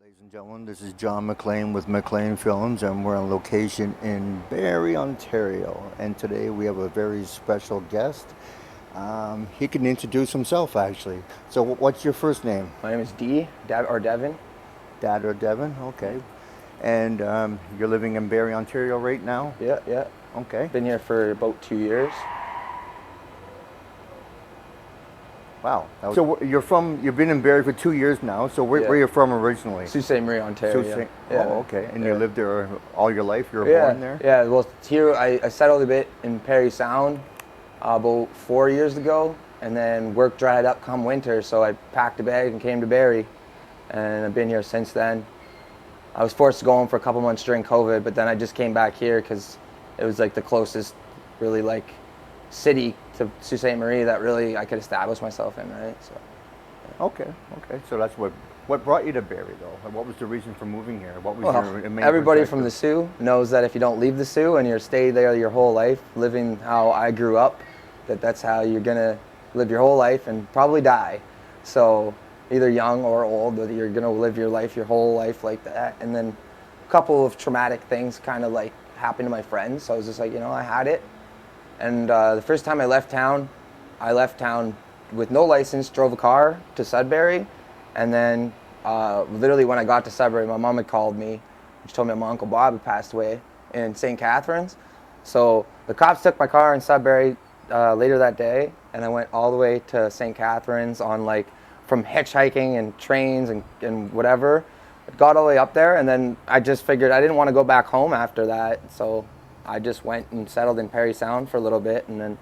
Ladies and gentlemen, this is John McLean with McLean Films, and we're on location in Barrie, Ontario. And today we have a very special guest. He can introduce himself, actually. So, what's your first name? My name is Devin. Dad or Devin? Okay. And you're living in Barrie, Ontario right now? Yeah, yeah. Okay. Been here for about 2 years. Wow. So, you've been in Barrie for 2 years now. So, where are you from originally? Sault Ste. Marie, Ontario. Yeah. Oh, okay. And you lived there all your life? You were Yeah, born there? yeah. Well, here I settled a bit in Parry Sound about 4 years ago, and then work dried up come winter, so I packed a bag and came to Barrie, and I've been here since then. I was forced to go home for a couple months during COVID, but then I just came back here because it was like the closest, really like, city to Sault Ste. Marie that really I could establish myself in, right? So. Okay. So that's what brought you to Barrie, though. And what was the reason for moving here? What was your main Everybody perspective? from the Sioux knows that if you don't leave the Sioux and you stay there your whole life, living how I grew up, that's how you're gonna live your whole life and probably die. So either young or old, whether you're gonna live your life, your whole life like that. And then a couple of traumatic things kind of like happened to my friends. So I was just like, I had it. And the first time I left town with no license, drove a car to Sudbury, and then literally when I got to Sudbury, my mom had called me. She told me my Uncle Bob had passed away in St. Catharines. So the cops took my car in Sudbury later that day, and I went all the way to St. Catharines on from hitchhiking and trains and whatever. Got all the way up there, and then I just figured I didn't want to go back home after that, so I just went and settled in Parry Sound for a little bit, and then,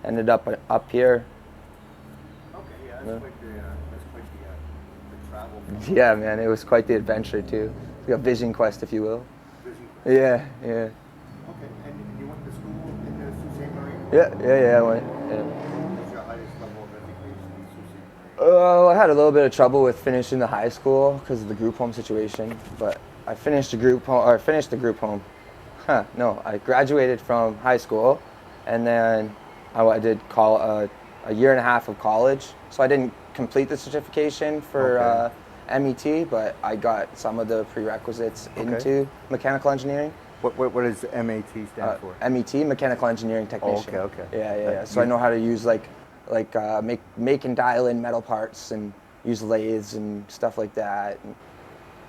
ended up here. Okay, that's quite the travel. Yeah, man, it was quite the adventure too. It's like a vision quest, if you will. Vision. Yeah. Okay, and you went to school in the Sault Ste. Marie? Yeah, I went. Yeah. What was your highest level of education in Sault Ste. Marie? I had a little bit of trouble with finishing the high school because of the group home situation, but I finished the group home. No, I graduated from high school, and then I did a year and a half of college. So I didn't complete the certification for MET, but I got some of the prerequisites into mechanical engineering. What does MAT stand for? MET, mechanical engineering technician. Okay. Yeah. So I know how to use make and dial in metal parts and use lathes and stuff like that. And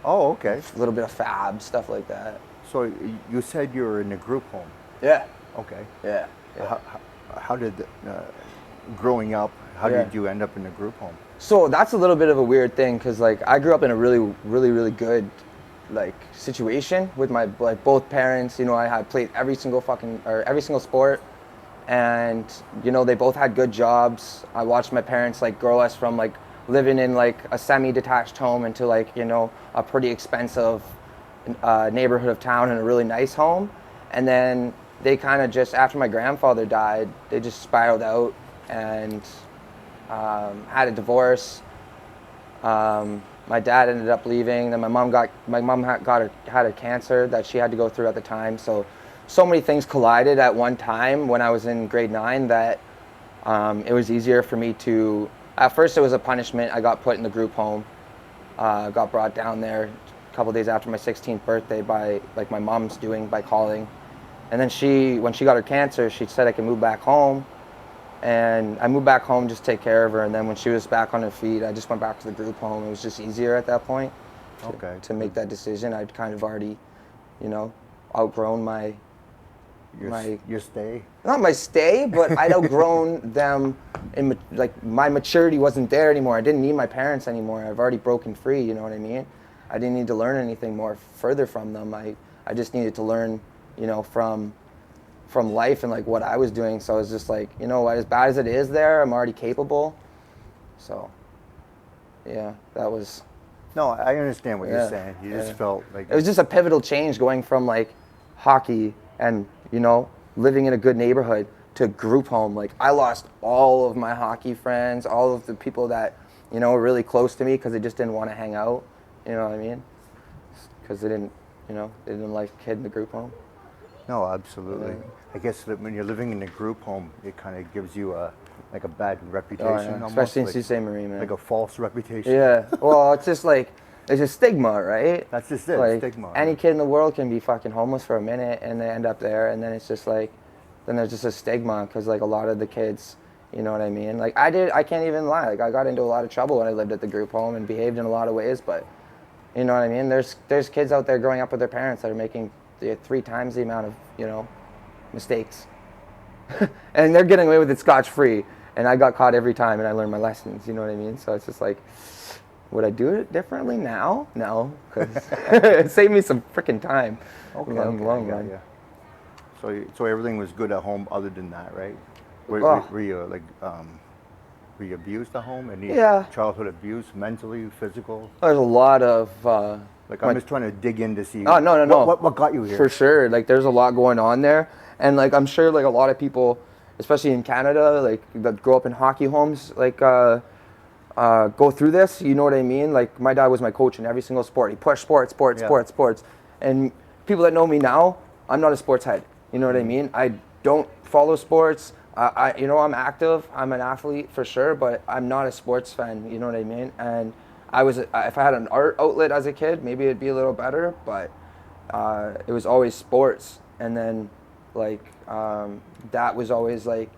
Oh, okay. a little bit of fab, stuff like that. So you said you were in a group home. Yeah. Okay. Yeah. How did growing up? How did you end up in a group home? So that's a little bit of a weird thing because I grew up in a really, really, really good situation with my both parents. I had played every single sport, and they both had good jobs. I watched my parents grow us from living in a semi-detached home into a pretty expensive neighborhood of town and a really nice home. And then they kind of just, after my grandfather died, they just spiraled out and had a divorce. My dad ended up leaving. Then my mom had a cancer that she had to go through at the time. So many things collided at one time when I was in grade 9 that it was easier for me to. At first, it was a punishment. I got put in the group home. Got brought down there a couple days after my 16th birthday by my mom's doing by calling. And then when she got her cancer, she said I could move back home. And I moved back home just to take care of her. And then when she was back on her feet, I just went back to the group home. It was just easier at that point to make that decision. I'd kind of already, outgrown Your stay? Not my stay, but I'd outgrown them. My maturity wasn't there anymore. I didn't need my parents anymore. I've already broken free, you know what I mean? I didn't need to learn anything more further from them. I just needed to learn, from life and what I was doing. So I was just what, as bad as it is there, I'm already capable. So, yeah, that was. No, I understand what you're saying. You just felt like it was just a pivotal change going from hockey and living in a good neighborhood to group home. I lost all of my hockey friends, all of the people that were really close to me because they just didn't want to hang out. You know what I mean? Because they didn't like kid in the group home. No, absolutely. I guess that when you're living in a group home, it kind of gives you a bad reputation, especially in Sault Ste. Marie, man. Like a false reputation. Yeah. Well, it's just it's a stigma, right? That's just it, Like stigma. any kid in the world can be fucking homeless for a minute and they end up there, and then it's just like, then there's just a stigma because like a lot of the kids, you know what I mean? Like I can't even lie. Like I got into a lot of trouble when I lived at the group home and behaved in a lot of ways, but you know what I mean? There's kids out there growing up with their parents that are making 3 times the amount of, you know, mistakes. And they're getting away with it scotch-free. And I got caught every time and I learned my lessons, you know what I mean? So it's just like, would I do it differently now? No, because it saved me some freaking time. Okay, Long I got run. ya. So everything was good at home other than that, right? Oh. Were you like were you abused at home? Any Yeah. childhood abuse, mentally, physical? There's a lot of... Like I'm just trying to dig in to see. Oh, no. What got you here? For sure. Like there's a lot going on there. And like I'm sure like a lot of people, especially in Canada, like that grow up in hockey homes, like go through this, you know what I mean? Like my dad was my coach in every single sport. He pushed sports. Yeah. And people that know me now, I'm not a sports head. You know what I mean? I don't follow sports. You know, I'm active. I'm an athlete for sure, but I'm not a sports fan. You know what I mean? And if I had an art outlet as a kid, maybe it'd be a little better, but it was always sports. And then like that was always like,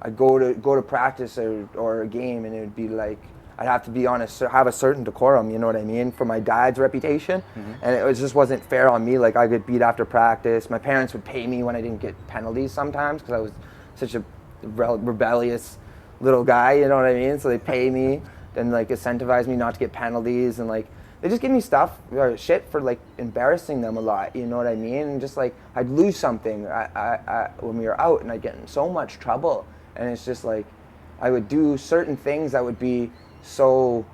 I'd go to practice or a game, and it would be like I'd have to be have a certain decorum, you know what I mean, for my dad's reputation, and it just wasn't fair on me. Like I get beat after practice. My parents would pay me when I didn't get penalties sometimes because I was such a rebellious little guy, you know what I mean. So they pay me and like incentivize me not to get penalties, and like they just give me stuff or shit for like embarrassing them a lot, you know what I mean. And just like I'd lose something when we were out, and I'd get in so much trouble. And it's just like, I would do certain things that would be so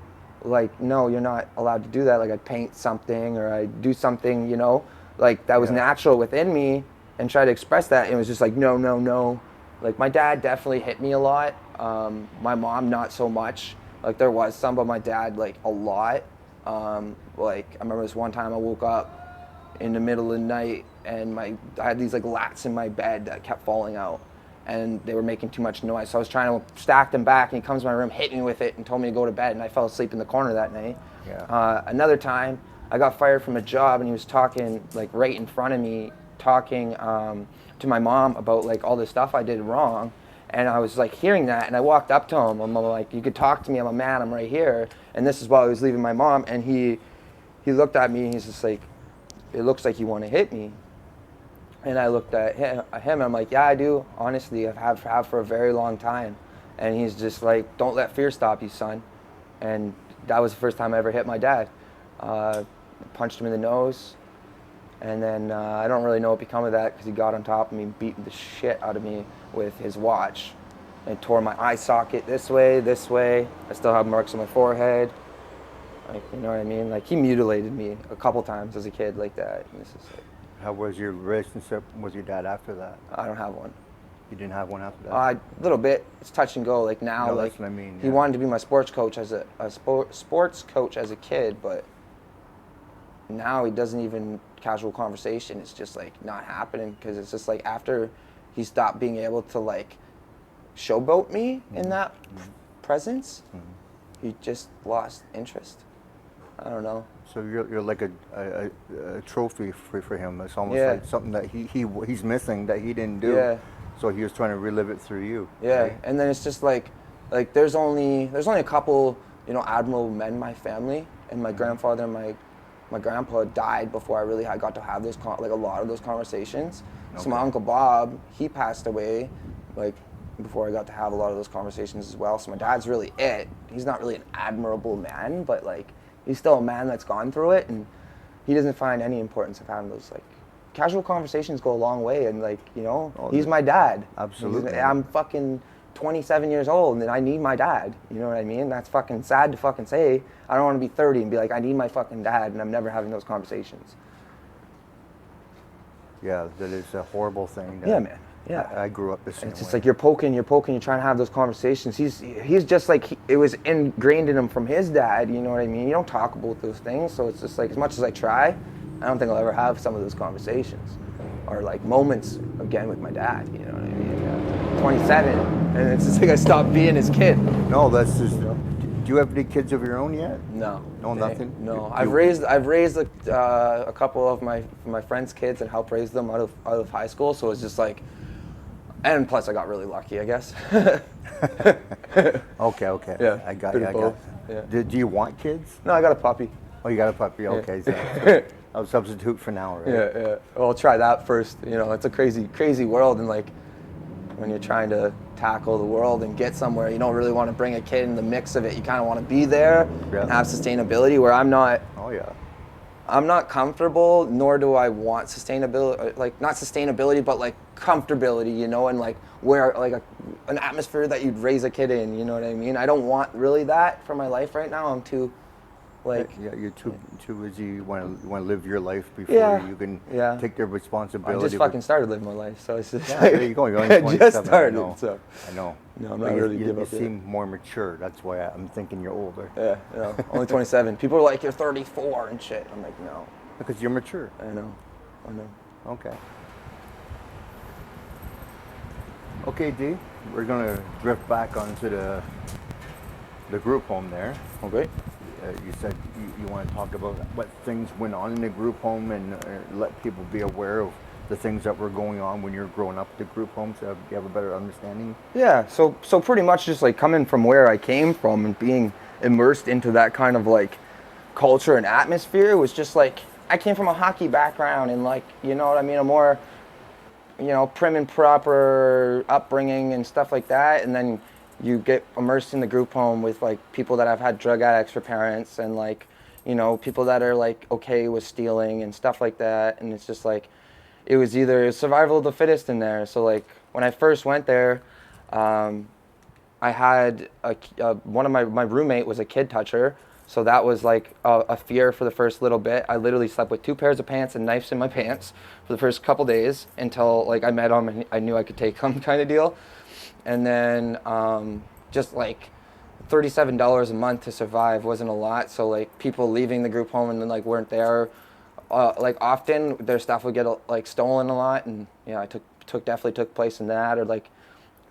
like, no, you're not allowed to do that. Like I'd paint something or I'd do something, you know, like that was natural within me, and try to express that. And it was just like, no. Like my dad definitely hit me a lot. My mom, not so much. Like there was some, but my dad, like a lot. Like I remember this one time I woke up in the middle of the night and I had these like lats in my bed that kept falling out. And they were making too much noise. So I was trying to stack them back, and he comes to my room, hit me with it, and told me to go to bed, and I fell asleep in the corner that night. Yeah. Another time, I got fired from a job, and he was talking, like, right in front of me, talking to my mom about, like, all the stuff I did wrong. And I was, like, hearing that, and I walked up to him. I'm like, you could talk to me. I'm a man. I'm right here. And this is while I was leaving my mom, and he looked at me, and he's just like, it looks like you want to hit me. And I looked at him and I'm like, yeah, I do. Honestly, have for a very long time. And he's just like, don't let fear stop you, son. And that was the first time I ever hit my dad. Punched him in the nose. And then I don't really know what become of that because he got on top of me, beat the shit out of me with his watch. And tore my eye socket this way. I still have marks on my forehead. Like, you know what I mean? Like he mutilated me a couple times as a kid like that. And this is like, How was your relationship with your dad after that? I don't have one. You didn't have one after that? A little bit. It's touch and go. Like now, No, like that's what I mean, he yeah. wanted to be my sports coach as sports coach as a kid, but now he doesn't even casual conversation. It's just like not happening because it's just like after he stopped being able to like showboat me in that presence, he just lost interest. I don't know. So you're like a trophy for him. It's almost Yeah. like something that he's missing that he didn't do. Yeah. So he was trying to relive it through you. Yeah, right? and then it's just like there's only a couple, you know, admirable men in my family, and my grandfather and my grandpa died before I really got to have those like a lot of those conversations. So my Okay. Uncle Bob, he passed away like before I got to have a lot of those conversations as well. So my dad's really it. He's not really an admirable man, but like he's still a man that's gone through it, and he doesn't find any importance of having those like casual conversations go a long way. And like, you know, he's my dad. Absolutely. I'm fucking 27 years old and I need my dad. You know what I mean? That's fucking sad to fucking say. I don't want to be 30 and be like, I need my fucking dad, and I'm never having those conversations. Yeah, that is a horrible thing. Yeah, man. Yeah. I grew up the same It's just way. like you're poking, you're trying to have those conversations. He's just like, it was ingrained in him from his dad, you know what I mean? You don't talk about those things, so it's just like, as much as I try, I don't think I'll ever have some of those conversations. Or like moments, again, with my dad, you know what I mean? 27, and it's just like I stopped being his kid. No, that's just. you have any kids of your own yet? No. No, nothing? No. You- I've raised a couple of my friends' kids and helped raise them out of high school. So it's just like, and plus I got really lucky, I guess. Okay. Yeah, I got bit you. of I got. both, yeah. Do you want kids? No, I got a puppy. Oh, you got a puppy. Okay, so that's good. I'll substitute for now, right? Yeah. Well, I'll try that first. You know, it's a crazy world, and like when you're trying to tackle the world and get somewhere, you don't really want to bring a kid in the mix of it. You kind of want to be there Yeah. and have sustainability. Where I'm not Oh yeah. comfortable, nor do I want sustainability. Like not sustainability, but like comfortability. You know, and like where like an atmosphere that you'd raise a kid in. You know what I mean? I don't want really that for my life right now. I'm too. Like, Yeah, you're too busy. You want to live your life before Yeah, you can yeah. take the I responsibility. just fucking started living my life, so it's just Yeah, like, there you go. You're only I 27. just started, I know. so I know. No, I'm But not you, really you, give you up yet. seem more mature. That's why I'm thinking you're older. Yeah, only 27. People are like, you're 34 and shit. I'm like, no, Because you're mature. I know. Okay. Okay, D. We're gonna drift back onto the group home there. Okay. You said you want to talk about what things went on in the group home and let people be aware of the things that were going on when you're growing up at the group home, so you have a better understanding. Yeah, so pretty much just like coming from where I came from and being immersed into that kind of like culture and atmosphere was just like, I came from a hockey background and like, you know what I mean, a more, you know, prim and proper upbringing and stuff like that. And then you get immersed in the group home with like people that have had drug addicts for parents and like, you know, people that are like okay with stealing and stuff like that. And it's just like, it was either survival of the fittest in there. So like when I first went there, I had one of my roommate was a kid toucher. So that was like a fear for the first little bit. I literally slept with 2 pairs of pants and knives in my pants for the first couple days until like I met him and I knew I could take him kind of deal. And then just like $37 a month to survive wasn't a lot. So like people leaving the group home and then like weren't there. Like often their stuff would get like stolen a lot, and yeah, I definitely took place in that. Or like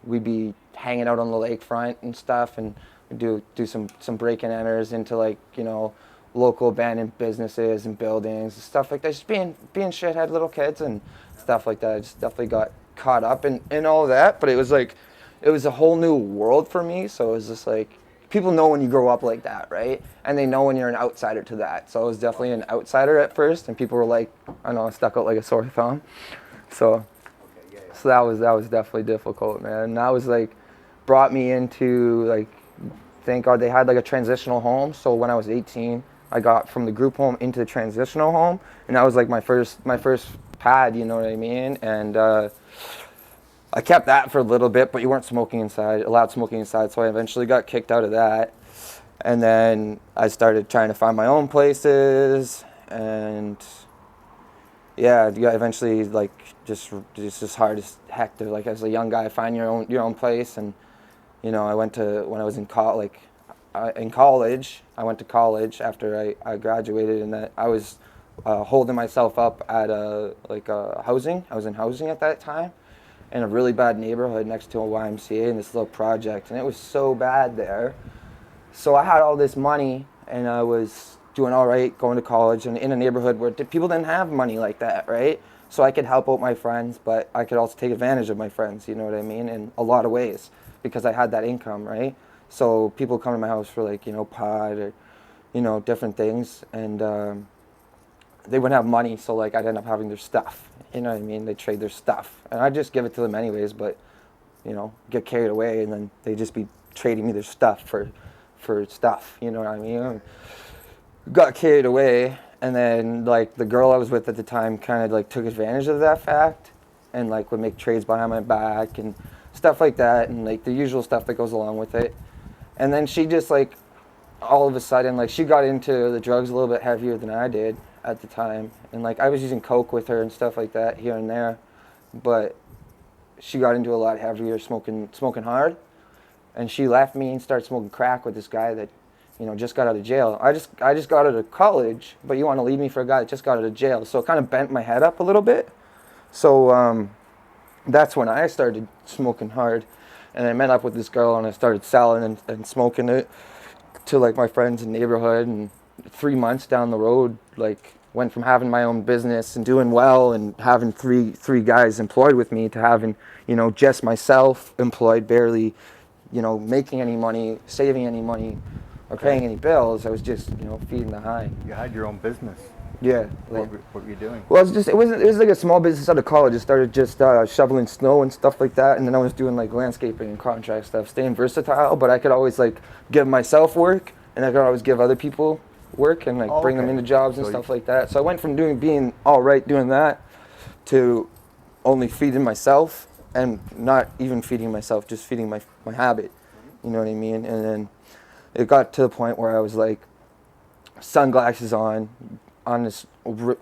we'd be hanging out on the lakefront and stuff, and we'd do some break and enters into like, you know, local abandoned businesses and buildings and stuff like that. Just being shithead little kids and stuff like that. I just definitely got caught up in all of that. But it was like, it was a whole new world for me. So it was just like, people know when you grow up like that, right? And they know when you're an outsider to that. So I was definitely an outsider at first, and people were like, I know, stuck out like a sore thumb. So that was definitely difficult, man. And that was like, brought me into like, thank God they had like a transitional home. So when I was 18, I got from the group home into the transitional home, and that was like my first pad, you know what I mean? And I kept that for a little bit, but you weren't allowed smoking inside, so I eventually got kicked out of that. And then I started trying to find my own places, and yeah, eventually like just hard as heck to, like, as a young guy, find your own place. And you know, when I was in college, I went to college after I graduated, and that I was holding myself up at housing. I was in housing at that time, in a really bad neighborhood next to a YMCA in this little project, and it was so bad there. So I had all this money, and I was doing all right, going to college, and in a neighborhood where people didn't have money like that, right? So I could help out my friends, but I could also take advantage of my friends, you know what I mean, in a lot of ways, because I had that income, right? So people come to my house for like, you know, pot or, you know, different things, and they wouldn't have money, so like I'd end up having their stuff. You know what I mean? They trade their stuff, and I'd just give it to them anyways. But you know, get carried away, and then they'd just be trading me their stuff for stuff. You know what I mean? Got carried away, and then like the girl I was with at the time kind of like took advantage of that fact, and like would make trades behind my back and stuff like that, and like the usual stuff that goes along with it. And then she just like all of a sudden, like, she got into the drugs a little bit heavier than I did at the time. And like I was using coke with her and stuff like that here and there, but she got into a lot heavier, smoking hard. And she left me and started smoking crack with this guy that, you know, just got out of jail. I just got out of college, but you want to leave me for a guy that just got out of jail. So it kind of bent my head up a little bit. So that's when I started smoking hard. And I met up with this girl, and I started selling and smoking it. to like my friends and neighborhood, and 3 months down the road, like went from having my own business and doing well and having three guys employed with me to having, you know, just myself employed, barely, you know, making any money, saving any money, or paying any bills. I was just, you know, feeding the high. You had your own business. Yeah. What were you doing? Well, it was like a small business out of college. I started just shoveling snow and stuff like that, and then I was doing like landscaping and contract stuff, staying versatile. But I could always like give myself work, and I could always give other people work and like bring them into jobs and stuff like that. So I went from being all right doing that to only feeding myself, and not even feeding myself, just feeding my habit. You know what I mean? And then it got to the point where I was like sunglasses on this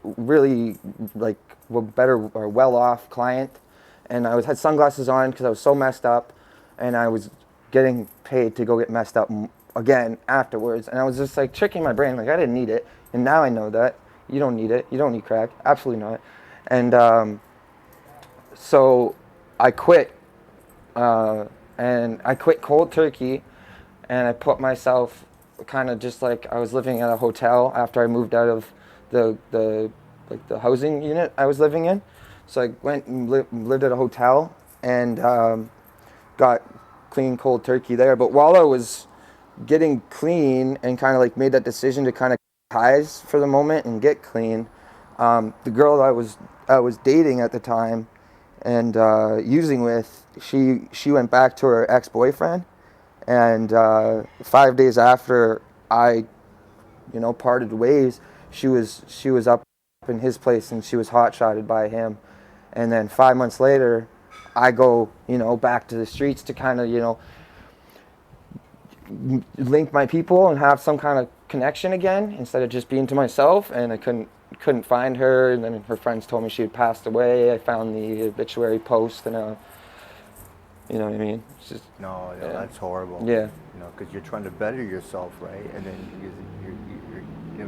really like better or well-off client, and I had sunglasses on because I was so messed up, and I was getting paid to go get messed up again afterwards, and I was just like tricking my brain, like I didn't need it, and now I know that you don't need it. You don't need crack, absolutely not. And so I quit, and I quit cold turkey, and I put myself kind of just like I was living at a hotel after I moved out of the housing unit I was living in. So I went and lived at a hotel, and got clean cold turkey there. But while I was getting clean and kind of like made that decision to kind of ties for the moment and get clean, the girl I was dating at the time and using with, she went back to her ex-boyfriend, and 5 days after I, you know, parted ways, she was up in his place, and she was hot-shotted by him. And then 5 months later, I go, you know, back to the streets to kind of, you know, link my people and have some kind of connection again instead of just being to myself. And I couldn't find her, and then her friends told me she had passed away. I found the obituary post, and you know what I mean? It's just, No, that's horrible. Yeah. You know, because you're trying to better yourself, right? And then you're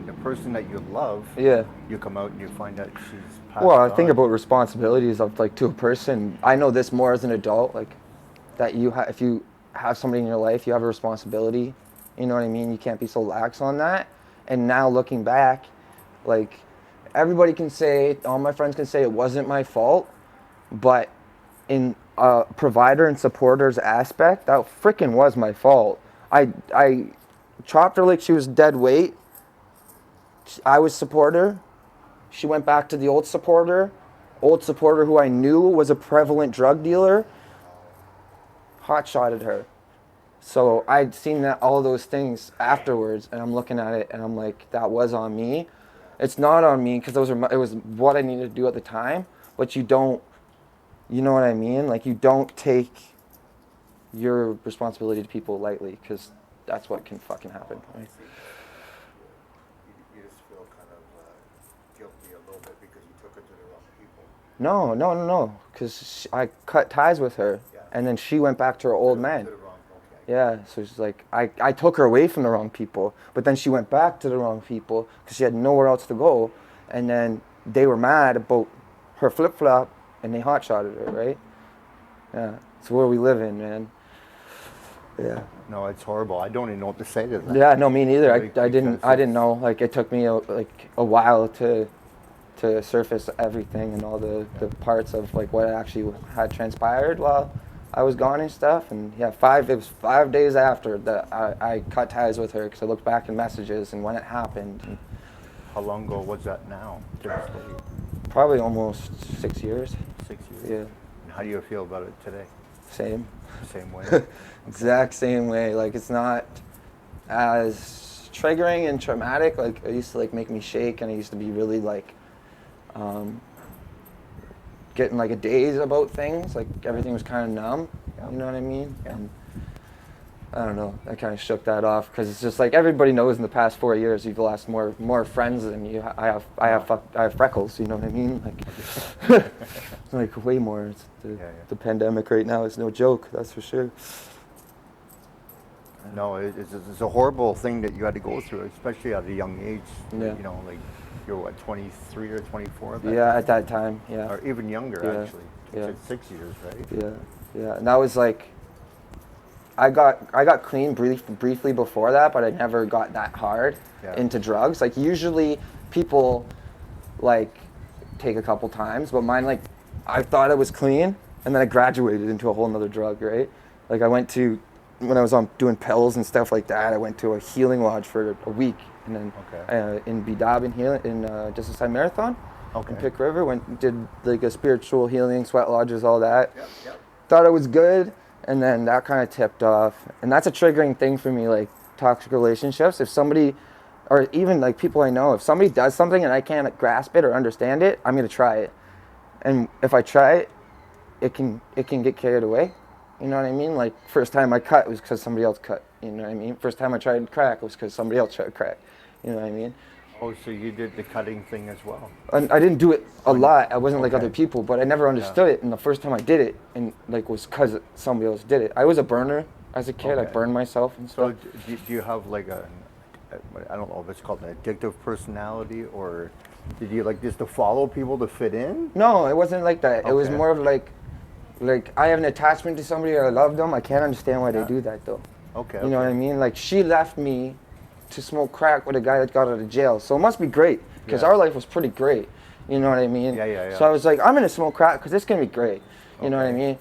the person that you love. Yeah. You come out and you find out she's passed Well, on. I think about responsibilities of like to a person. I know this more as an adult, like that if you have somebody in your life, you have a responsibility. You know what I mean? You can't be so lax on that. And now looking back, like everybody can say, all my friends can say it wasn't my fault, but in a provider and supporters aspect, that freaking was my fault. I chopped her like she was dead weight. I was supporter. She went back to the old supporter who I knew was a prevalent drug dealer, hot-shotted her. So I'd seen all those things afterwards, and I'm looking at it and I'm like, that was on me. It's not on me because it was what I needed to do at the time, but you know what I mean? Like you don't take your responsibility to people lightly, because that's what can fucking happen. Right? You just feel kind of guilty a little bit because you took it to the wrong people. No, because I cut ties with her, and then she went back to her old man. To the wrong, okay. Yeah, so she's like, I took her away from the wrong people, but then she went back to the wrong people because she had nowhere else to go, and then they were mad about her flip-flop, and they hot-shotted her, right? Yeah, it's where we live in, man. Yeah. No, it's horrible. I don't even know what to say to that. Yeah, no, me neither. Like, I didn't know. Like it took me a while to surface everything and all the parts of like what actually had transpired while I was gone and stuff. And yeah, it was 5 days after that I cut ties with her, because I looked back in messages and when it happened. And How long ago was that now? To this day? probably almost 6 years. 6 years. Yeah, And how do you feel about it today? same. Same way. Exact same way. Like it's not as triggering and traumatic. Like it used to like make me shake, and I used to be really like getting like a daze about things. Like everything was kind of numb. You know what I mean? Yeah. And I don't know. I kind of shook that off, because it's just like everybody knows in the past 4 years you've lost more friends than you. I have freckles. You know what I mean? Like like way more. It's the pandemic right now is no joke. That's for sure. No, it's a horrible thing that you had to go through, especially at a young age. Yeah. You know, like you're what, 23 or 24? Yeah, at that time. Yeah. Or even younger, Yeah. actually. Yeah. You said 6 years, right? Yeah. And that was like I got clean briefly before that, but I never got that hard into drugs. Like usually people like take a couple times, but mine, like, I thought I was clean and then I graduated into a whole nother drug, right? Like I went to, when I was on doing pills and stuff like that, I went to a healing lodge for a week, and then in Bidab in just beside Marathon in Pick River, did like a spiritual healing, sweat lodges, all that. Thought it was good, and then that kind of tipped off, and that's a triggering thing for me, like toxic relationships. If somebody, or even like people I know, if somebody does something and I can't grasp it or understand it, I'm gonna try it, and if I try it, it can get carried away. You know what I mean? Like, first time I cut was because somebody else cut. You know what I mean? First time I tried crack was because somebody else tried crack. You know what I mean? Oh, so you did the cutting thing as well? And I didn't do it a lot. I wasn't like other people, but I never understood it. And the first time I did it, and like, was because somebody else did it. I was a burner as a kid. I burned myself and stuff. So do you have like I don't know if it's called an addictive personality, or did you like just to follow people to fit in? No, it wasn't like that. It was more of like I have an attachment to somebody, I love them. I can't understand why they do that though. You know what I mean? Like, she left me to smoke crack with a guy that got out of jail. So it must be great, because our life was pretty great. You know what I mean? So I was like, I'm gonna smoke crack because it's gonna be great. You know what I mean?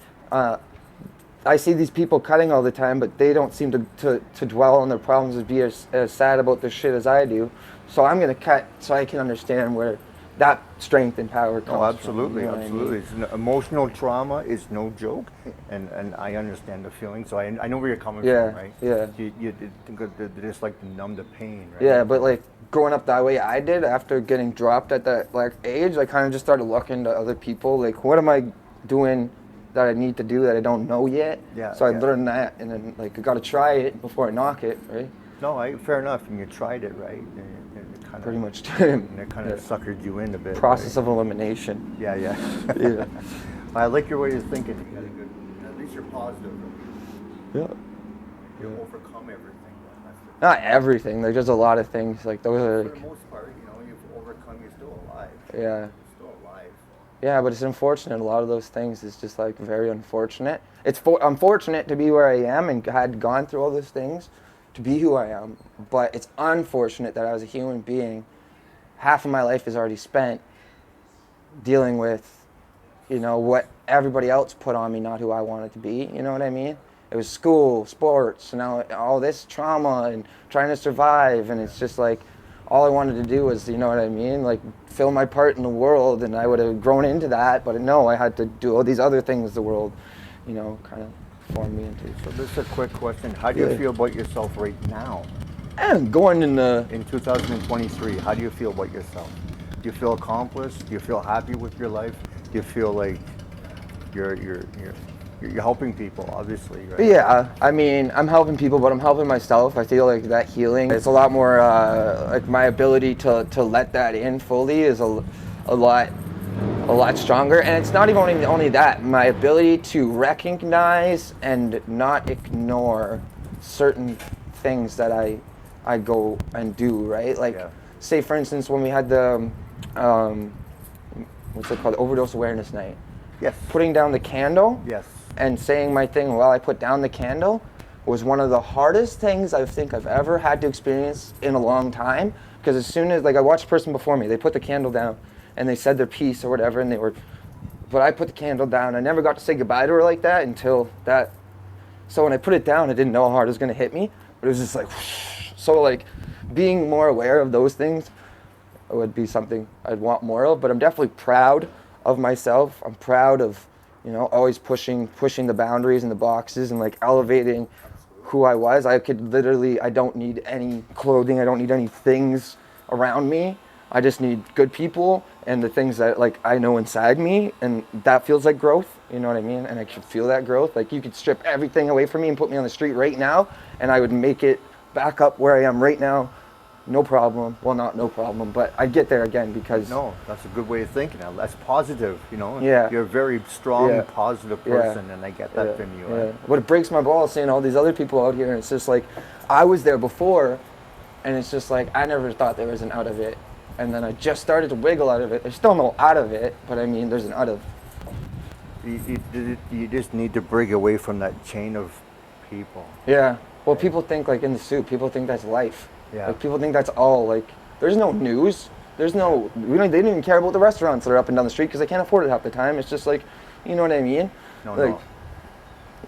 I see these people cutting all the time, but they don't seem to dwell on their problems and be as sad about their shit as I do. So I'm gonna cut so I can understand where that strength and power comes from. Absolutely, you know absolutely. I mean? Emotional trauma is no joke, and I understand the feeling. So I know where you're coming from, right? You just like to numb the pain, right? Yeah, but like growing up that way I did, after getting dropped at that like age, I kind of just started looking to other people. Like, what am I doing that I need to do that I don't know yet? So I learned that, and then like I got to try it before I knock it, right? No, fair enough. And you tried it, right? Pretty much. And it kind of suckered you in a bit. Process of elimination. Yeah. I like your way of thinking. You got a good. At least you're positive. Yeah. You'll overcome everything. Not everything. Like, there's a lot of things. Like, those are. For the most part, you've overcome. You're still alive. Yeah. You're still alive. Yeah, but it's unfortunate. A lot of those things is just like very unfortunate. I'm fortunate to be where I am and had gone through all those things to be who I am, but it's unfortunate that as a human being, half of my life is already spent dealing with, what everybody else put on me, not who I wanted to be. You know what I mean? It was school, sports, and now all this trauma and trying to survive, and it's just like, all I wanted to do was, you know what I mean, like fill my part in the world, and I would have grown into that, but no, I had to do all these other things the world, kind of formed me into. So this is a quick question. How do you feel about yourself right now? And going in 2023, how do you feel about yourself? Do you feel accomplished? Do you feel happy with your life? Do you feel like you're helping people, obviously, right? Yeah, I mean, I'm helping people, but I'm helping myself. I feel like that healing, it's a lot more, like my ability to let that in fully is a lot stronger. And it's not even only that, my ability to recognize and not ignore certain things that I go and do, right? Like, say for instance, when we had the, what's it called, overdose awareness night. Yes. Putting down the candle. Yes. And saying my thing while I put down the candle was one of the hardest things I think I've ever had to experience in a long time. Because as soon as, like, I watched the person before me, they put the candle down and they said their piece or whatever, and but I put the candle down. I never got to say goodbye to her like that until that. So when I put it down, I didn't know how hard it was going to hit me, but it was just like, whoosh. So like being more aware of those things would be something I'd want more of, but I'm definitely proud of myself. I'm proud of, always pushing the boundaries and the boxes and like elevating who I was. I don't need any clothing. I don't need any things around me. I just need good people and the things that like I know inside me, and that feels like growth. You know what I mean? And I could feel that growth. Like, you could strip everything away from me and put me on the street right now, and I would make it back up where I am right now. No problem. Well, not no problem, but I'd get there again because... No, that's a good way of thinking. That's positive, Yeah. You're a very strong, positive person, and I get that from you. Yeah. But it breaks my balls seeing all these other people out here, and it's just like, I was there before, and it's just like, I never thought there was an out of it. And then I just started to wiggle out of it. There's still no out of it, but I mean, there's an out of. You just need to break away from that chain of people. Yeah. Well, people think like in the soup, people think that's life. Yeah. Like people think that's all. Like there's no news. There's no. They don't even care about the restaurants that are up and down the street because they can't afford it half the time. It's just like, you know what I mean? No, like, no.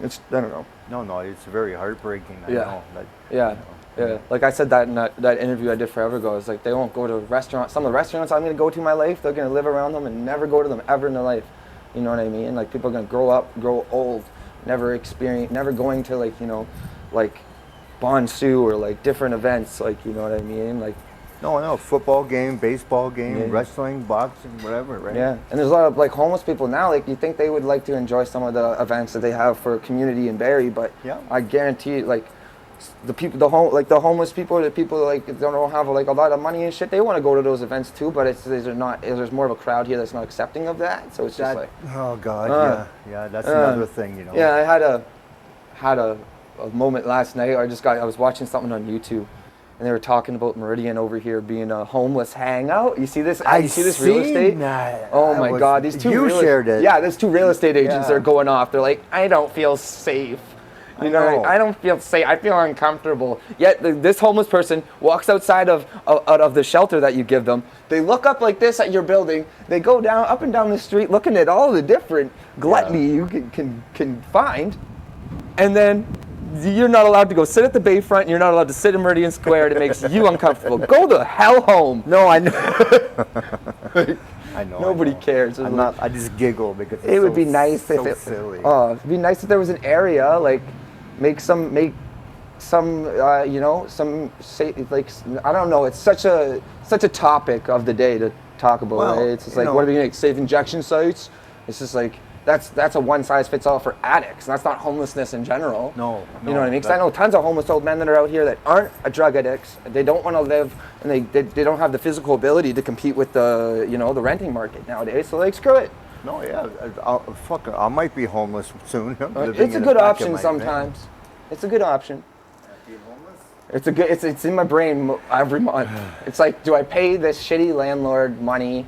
It's I don't know. No, it's very heartbreaking. I Yeah. know that. Yeah. You know. Yeah, like I said that in that interview I did forever ago. It's like they won't go to restaurants. Some of the restaurants I'm going to go to in my life, they're going to live around them and never go to them ever in their life. You know what I mean? Like people are going to grow up, grow old, never going to like, you know, like Bonsu or like different events. Like, you know what I mean? Like, No, football game, baseball game, Yeah. wrestling, boxing, whatever, right? yeah. And there's a lot of like homeless people now. Like you think they would like to enjoy some of the events that they have for community in Barrie, but Yeah. I guarantee like the people, the homeless people, the people like don't have like a lot of money and shit. They want to go to those events too, but there's more of a crowd here that's not accepting of that. So it's just like, Oh God, yeah, that's uh, another thing, you know. yeah. I had a moment last night. I was watching something on YouTube, and they were talking about Meridian over here being a homeless hangout. You see this? You see this real estate? That. Oh my God! These two shared it. Yeah, there's two real estate agents that Yeah. are going off. They're like, I don't feel safe. You know, know. like, I don't feel safe. I feel uncomfortable. Yet this homeless person walks outside of the shelter that you give them. They look up like this at your building. They go down up and down the street, looking at all the different gluttony you can find, and then you're not allowed to go sit at the Bayfront. And you're not allowed to sit in Meridian Square. And it makes you uncomfortable. Go the hell home. No, I know. I know. Nobody I know. cares. I'm not. I just giggle because it's It would so- be nice so if it. silly. Oh, it'd be nice if there was an area like make some you know, some say like I don't know. It's such a topic of the day to talk about. Well, Right? It's just you like know- what are we gonna make safe injection sites? It's just like that's a one size fits all for addicts. That's not homelessness in general. No, You know what I mean? 'Cause I that- know tons of homeless old men that are out here that aren't drug addicts. They don't want to live, and they don't have the physical ability to compete with the the renting market nowadays. So like screw it. No, yeah. I might be homeless soon. Living It's a in the good back of option my van. sometimes. It's a good option. Being homeless? It's a good. It's in my brain every month. It's like, do I pay this shitty landlord money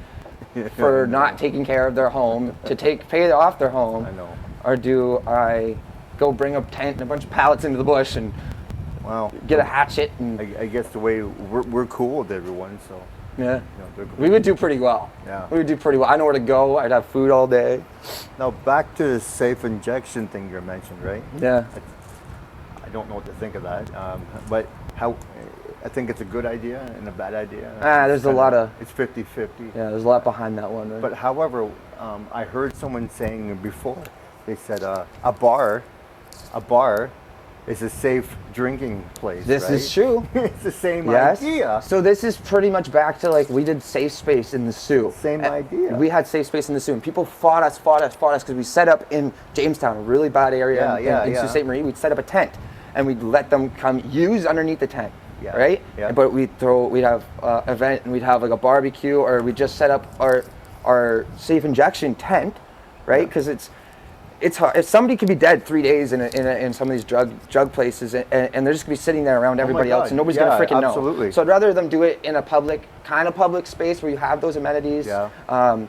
for not taking care of their home to pay off their home? I know. Or do I go bring a tent and a bunch of pallets into the bush and Well, get a hatchet and I guess the way we're cool with everyone, so yeah. you know, they're We would do pretty well. Yeah. We would do pretty well. I know where to go. I'd have food all day. Now back to the safe injection thing you mentioned, right? Yeah. I don't know what to think of that, but how? I think it's a good idea and a bad idea. There's It's a lot kinda- of- It's 50-50. Yeah. There's a lot behind that one. Right? But however, I heard someone saying before, they said a bar is a safe drinking place. this right? is true. It's the same Yes. idea. So this is pretty much back to like we did safe space in the Sioux. Same And idea. We had safe space in the Sioux, and people fought us because we set up in Jamestown, a really bad area in Sault Ste. Marie. We'd set up a tent, and we'd let them come use underneath the tent. Yeah, Right. yeah. But we'd have event, and we'd have like a barbecue, or we'd just set up our safe injection tent, right? Because it's hard. If somebody could be dead 3 days in some of these drug places, and they're just gonna be sitting there around everybody else, God. and nobody's Yeah, gonna freaking absolutely. know. So I'd rather them do it in a public space where you have those amenities. Yeah.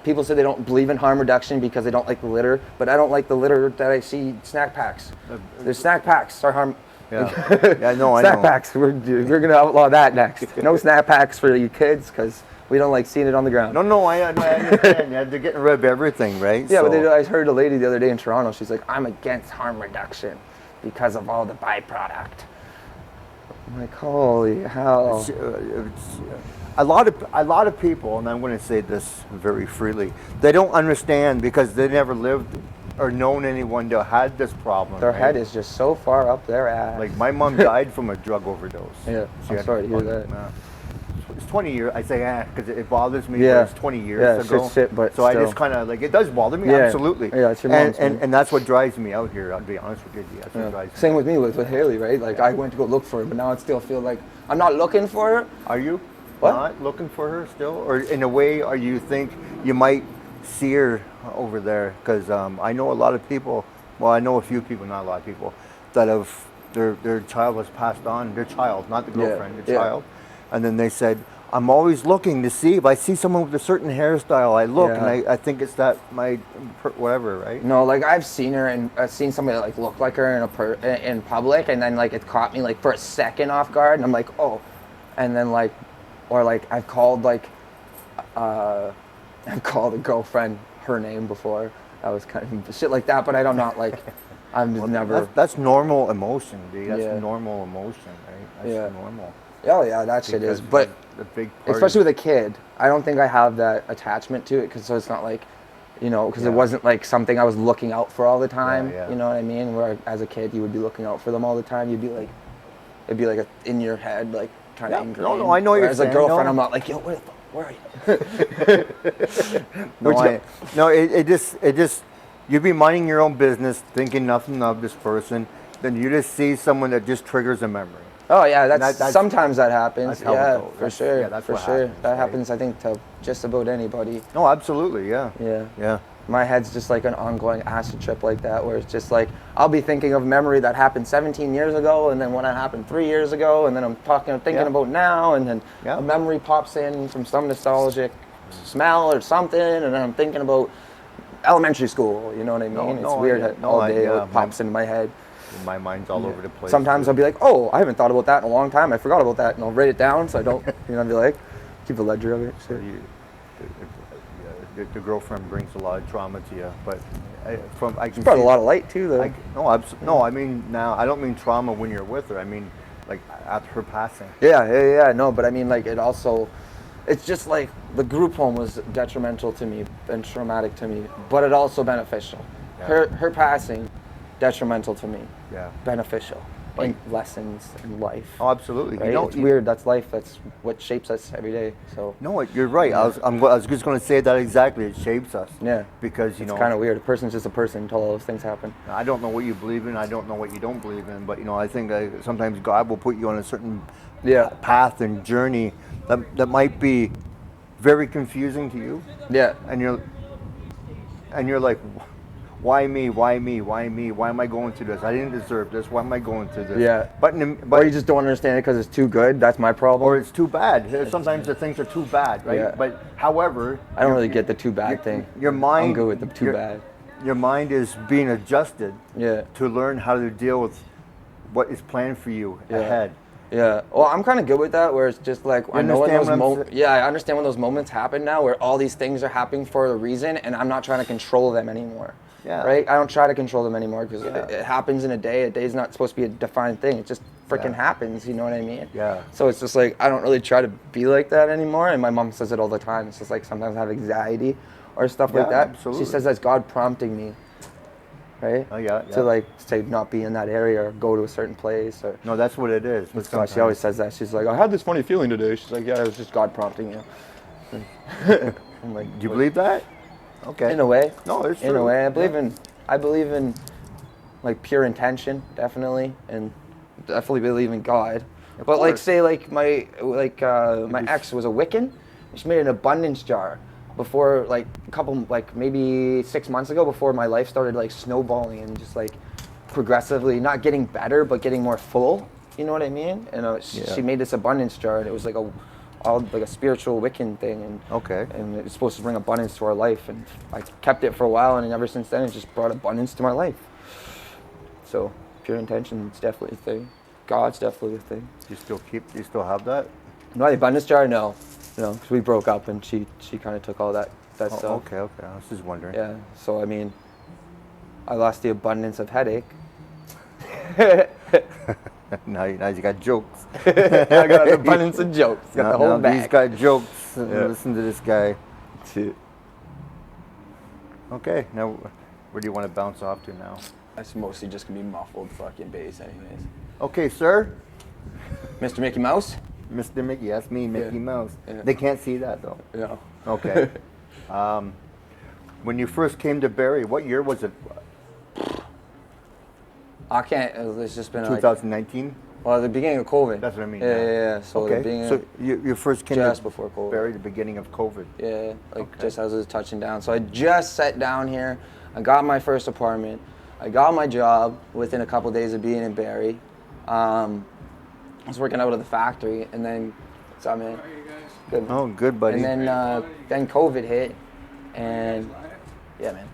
People say they don't believe in harm reduction because they don't like the litter, but I don't like the litter that I see snack packs. The snack packs are harm. Yeah, yeah, no, I Snack know. packs. We're gonna outlaw that next. No snack packs for you kids because we don't like seeing it on the ground. No, I understand. Yeah, they're getting rid of everything, right? Yeah, So- but I heard a lady the other day in Toronto. She's like, I'm against harm reduction because of all the byproduct. I'm like, holy hell. A lot of people, and I'm going to say this very freely, they don't understand because they never lived or known anyone that had this problem. Their right? head is just so far up their ass. Like my mom died from a drug overdose. Yeah, She I'm had sorry to hear fucking- that. It's 20 years. I say because it bothers me. Yeah. But it's 20 years Yeah, ago. shit's shit, but so I still. just kind of like it does bother me. Yeah. Absolutely. Yeah, it's your and, mom's and fault. and that's what drives me out here. I'll be honest with you. That's what drives me. Same with me with Haley, right? Like I went to go look for her, but now I still feel like I'm not looking for her. Are you What? not looking for her still, or in a way, are you think you might see her over there? Because I know a lot of people. Well, I know a few people, not a lot of people, that have their child was passed on. Their child, not the Yeah, girlfriend, their yeah. child, and then they said, I'm always looking to see if I see someone with a certain hairstyle. I look and Yeah. I think it's that whatever, right? No, like I've seen her and I've seen somebody like look like her in public, and then like it caught me like for a second off guard, and I'm like, oh, and then like, or like I've called like, I've called a girlfriend her name before. That was kind of shit like that, but I don't not like, I'm just never. That's normal emotion, dude. That's Yeah. normal emotion, right? That's Yeah. normal. Oh yeah, that shit is. But the big part especially of- with a kid, I don't think I have that attachment to it, because so it's not like, you know, because Yeah. it wasn't like something I was looking out for all the time. yeah. You know what I mean? Where as a kid, you would be looking out for them all the time. You'd be like, it'd be like in your head, like kind Yeah. of No, ingrained. no, I know what you're As a saying. girlfriend, No. I'm not like, yo, where the fuck, where are you? No, it just you'd be minding your own business, thinking nothing of this person, then you just see someone that just triggers a memory. Oh yeah, that's- sometimes that happens. that's how it Yeah, goes. for That's- sure. yeah, that's for what sure. happens, That right? happens, I think, to just about anybody. No, absolutely, yeah. Yeah. Yeah. My head's just like an ongoing acid trip like that, where it's just like I'll be thinking of memory that happened 17 years ago, and then when it happened 3 years ago, and then I'm thinking Yeah. about now, and then Yeah. a memory pops in from some nostalgic smell or something, and then I'm thinking about elementary school. You know what I mean? No, It's no, weird. yeah, That no, all I- day yeah, it pops into my head. My mind's all over the place. Sometimes too. I'll be like, oh, I haven't thought about that in a long time. I forgot about that, and I'll write it down so I don't. You know, I'll be like, keep a ledger of it. So Shit. the girlfriend brings a lot of trauma to you, but I can Brought a see- lot of light too, though. no, I mean now I don't mean trauma when you're with her. I mean like after her passing. Yeah, no, but I mean, like, it also, it's just like the group home was detrimental to me and traumatic to me, but it also beneficial. Yeah. Her passing, detrimental to me, Yeah. beneficial. Like- in lessons in life. Oh, absolutely. Right? You know, It's weird. That's life. That's what shapes us every day. So No, you're right. I was just going to say that exactly. It shapes us. yeah, Because you it's know, kind of weird. A person's just a person until all those things happen. I don't know what you believe in. I don't know what you don't believe in. But you know, I think sometimes God will put you on a certain Yeah. path and journey that might be very confusing to you, Yeah. and you're like, why me? Why me? Why me? Why am I going through this? I didn't deserve this. Why am I going through this? Yeah. But Or you just don't understand it because it's too good. That's my problem. or it's too bad. Sometimes the things are too bad, right? Yeah. But however, I don't really get the too bad thing. Your mind. I'm good with the too your- bad. Your mind is being adjusted Yeah. to learn how to deal with what is planned for you Yeah. ahead. Yeah. Well, I'm kind of good with that, where it's just like I know when understand those what I'm moments. sa- Yeah, I understand when those moments happen now, where all these things are happening for a reason, and I'm not trying to control them anymore. Yeah. Right. I don't try to control them anymore because Yeah. it happens in a day. A day's not supposed to be a defined thing. It just freaking Yeah. happens. You know what I mean? Yeah. So it's just like I don't really try to be like that anymore. And my mom says it all the time. It's just like sometimes I have anxiety or stuff like Yeah, that. absolutely. She says that's God prompting me. Right. Oh, yeah, yeah. To like say not be in that area or go to a certain place or. No, that's what it is. But God, she always says that. She's like, I had this funny feeling today. She's like, yeah, it was just God prompting you. I'm like, Do you believe that? Okay. in a way. No, it's In a true. way, Yeah. I believe in like pure intention, definitely, and definitely believe in God. Of But like course. say my ex was a Wiccan. She made an abundance jar before like a couple like maybe 6 months ago before my life started like snowballing and just like progressively not getting better but getting more full. You know what I mean? And Yeah. she made this abundance jar and it was like a spiritual Wiccan thing and Okay. and it's supposed to bring abundance to our life. And I kept it for a while, and ever since then, it just brought abundance to my life. So pure intention is definitely a thing. God's definitely a thing. Do you still have that? No, the abundance jar, no, because we broke up, and she kind of took all that Oh, stuff. okay. I was just wondering. Yeah. So I mean, I lost the abundance of headache. now you got jokes. I got an abundance of jokes. Got the whole now he's bag. got jokes. Yeah. Listen to this guy. That's it. Okay. Now, where do you want to bounce off to now? That's mostly just gonna be muffled fucking bass, anyways. Okay, sir. Mr. Mickey Mouse. Mr. Mickey, that's me, Mickey Mouse. Yeah. They can't see that though. Yeah. Okay. When you first came to Barrie, what year was it? I can't. It's just been like 2019. well, the beginning of COVID. That's what I mean. Yeah. So the okay. beginning. So you first came just to before COVID. Barrie, the beginning of COVID. Yeah, like Okay. just as it was touching down. So I just sat down here. I got my first apartment. I got my job within a couple days of being in Barrie. I was working out of the factory, and then, what's up, man? Good. Oh, good, buddy. And then COVID hit, and yeah, man,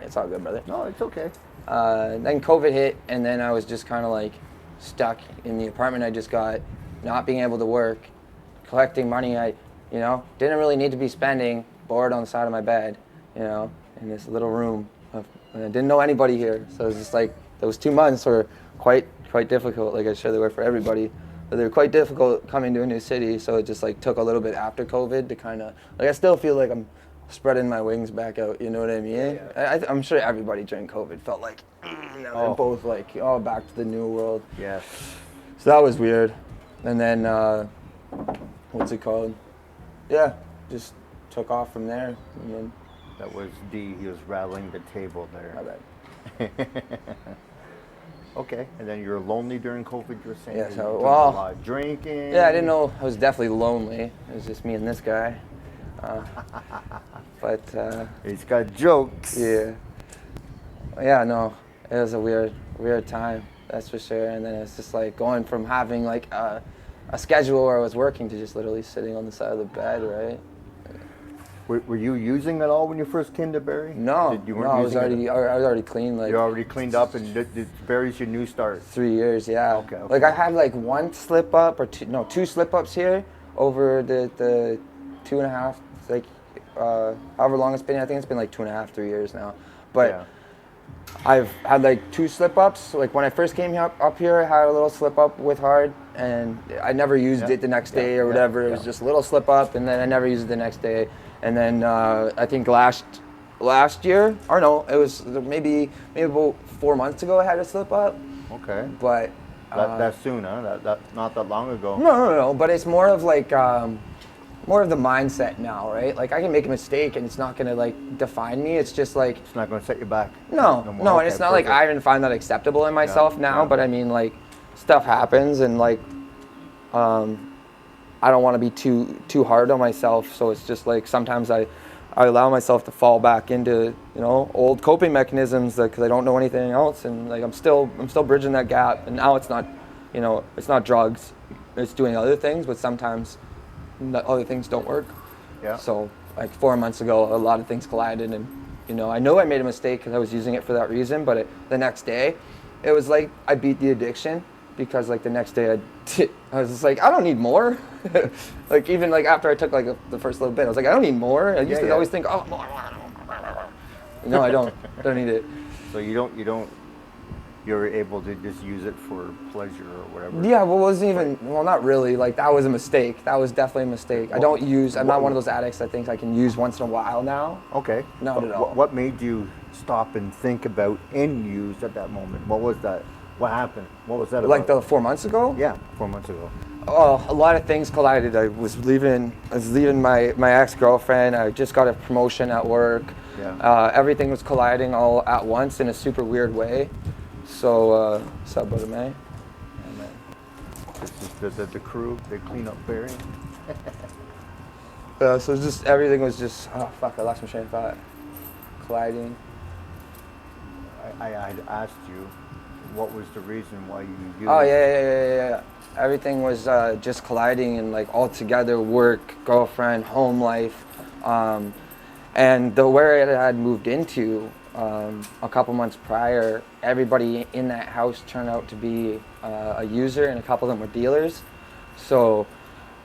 it's all good, brother. No, it's okay. Then COVID hit, and then I was just kind of like stuck in the apartment I just got, not being able to work, collecting money I, didn't really need to be spending, bored on the side of my bed, in this little room. And I didn't know anybody here, so it was just like those 2 months were quite difficult. Like I'm sure they were for everybody, but they were quite difficult coming to a new city. So it just like took a little bit after COVID to kind of like I still feel like I'm spreading my wings back out. You know what I mean? Yeah. I'm sure everybody during COVID felt like they're both like back to the new world. Yes. So that was weird. And then what's it called? Yeah, just took off from there. And then, That was D. He was rattling the table there. my bad. Okay, and then you're lonely during COVID, you're saying? Yeah, You so, doing well, a lot of drinking? Yeah, I didn't know I was definitely lonely. It was just me and this guy. But He's got jokes. yeah, no, it was a weird time, that's for sure. And then it's just like going from having like a schedule where I was working to just literally sitting on the side of the bed, right? Were you using it all when you first came to Barrie? No, You no, weren't I was using it? already clean. Like You already cleaned up, and Barrie's your new start. 3 years, yeah. Okay. Like I had like one slip up or two slip ups here over the 2.5, like however long it's been. I think it's been like 2.5, 3 years now. But Yeah. I've had like 2 slip ups. Like when I first came up here, I had a little slip up with hard, and I never used it the next day or whatever. It was just a little slip up, and then I never used it the next day. And then I think last year, or no, it was maybe about 4 months ago I had a slip up. Okay. But That's soon, huh? That's not that long ago. no. But it's more of like more of the mindset now, right? Like I can make a mistake and it's not gonna like define me. It's just like It's not going to set you back. no, more. and it's Okay, not like perfect. I even find that acceptable in myself now. yeah. But I mean, like stuff happens, and like I don't want to be too hard on myself. So it's just like sometimes I allow myself to fall back into old coping mechanisms because I don't know anything else, and like I'm still bridging that gap. And now it's not it's not drugs, it's doing other things, but sometimes the other things don't work. Yeah. So like 4 months ago, a lot of things collided, and I know I made a mistake because I was using it for that reason. But the next day, it was like I beat the addiction, because like the next day I was just like, I don't need more. Like even like after I took like the first little bit, I was like, I don't need more. I used to always think, oh, more. No, I don't need it. So you're able to just use it for pleasure or whatever. Yeah, well, it wasn't even, well, not really. Like that was a mistake. That was definitely a mistake. I'm not one of those addicts that thinks I can use once in a while now. Okay. Not at all. What made you stop and think about and use at that moment? What was that? What happened? What was that about? Like the 4 months ago? Yeah, 4 months ago. Oh, a lot of things collided. I was leaving my ex-girlfriend. I just got a promotion at work. Yeah. Everything was colliding all at once in a super weird way. So, what's up, brother, man? This is the crew. They clean up Barrie. So just everything was just, oh fuck, I lost my train of thought. Colliding. I asked you what was the reason why you used. Oh yeah. Everything was just colliding, and like all together, work, girlfriend, home life, and where I had moved into a couple months prior, everybody in that house turned out to be a user, and a couple of them were dealers. So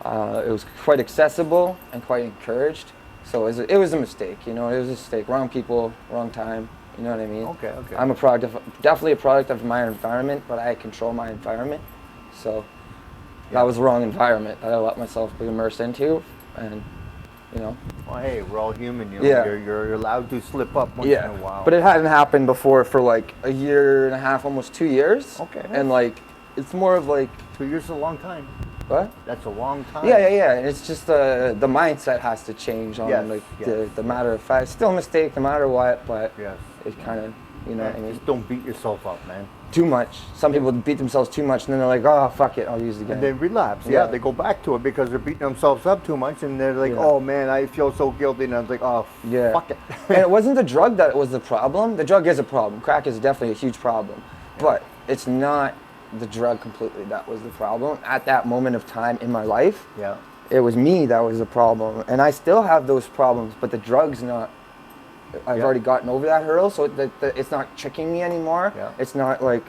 it was quite accessible and quite encouraged. So it was a mistake, it was a mistake. Wrong people, wrong time. You know what I mean? Okay. I'm definitely a product of my environment, but I control my environment. So that was the wrong environment that I let myself be immersed into, and Well, hey, we're all human. Yeah. You're allowed to slip up once in a while. But it hadn't happened before for like a year and a half, almost 2 years. Okay. And like it's more of like 2 years is a long time. what? That's a long time. Yeah. And it's just the mindset has to change on Yes, like yes. the matter of fact. Still a mistake no matter what, but Yes. it kind of what I mean. Just don't beat yourself up, man. Too much. Some people beat themselves too much, and then they're like, oh fuck it, I'll use it again. And they relapse. Yeah. They go back to it because they're beating themselves up too much, and they're like, Yeah. "Oh man, I feel so guilty." And I was like, "Oh, Yeah. fuck it." And it wasn't the drug that was the problem. The drug is a problem. Crack is definitely a huge problem. But it's not the drug completely that was the problem. At that moment of time in my life, Yeah. it was me that was the problem, and I still have those problems, but the drugs not. I've Yeah. already gotten over that hurdle, so it's not tricking me anymore. Yeah. It's not like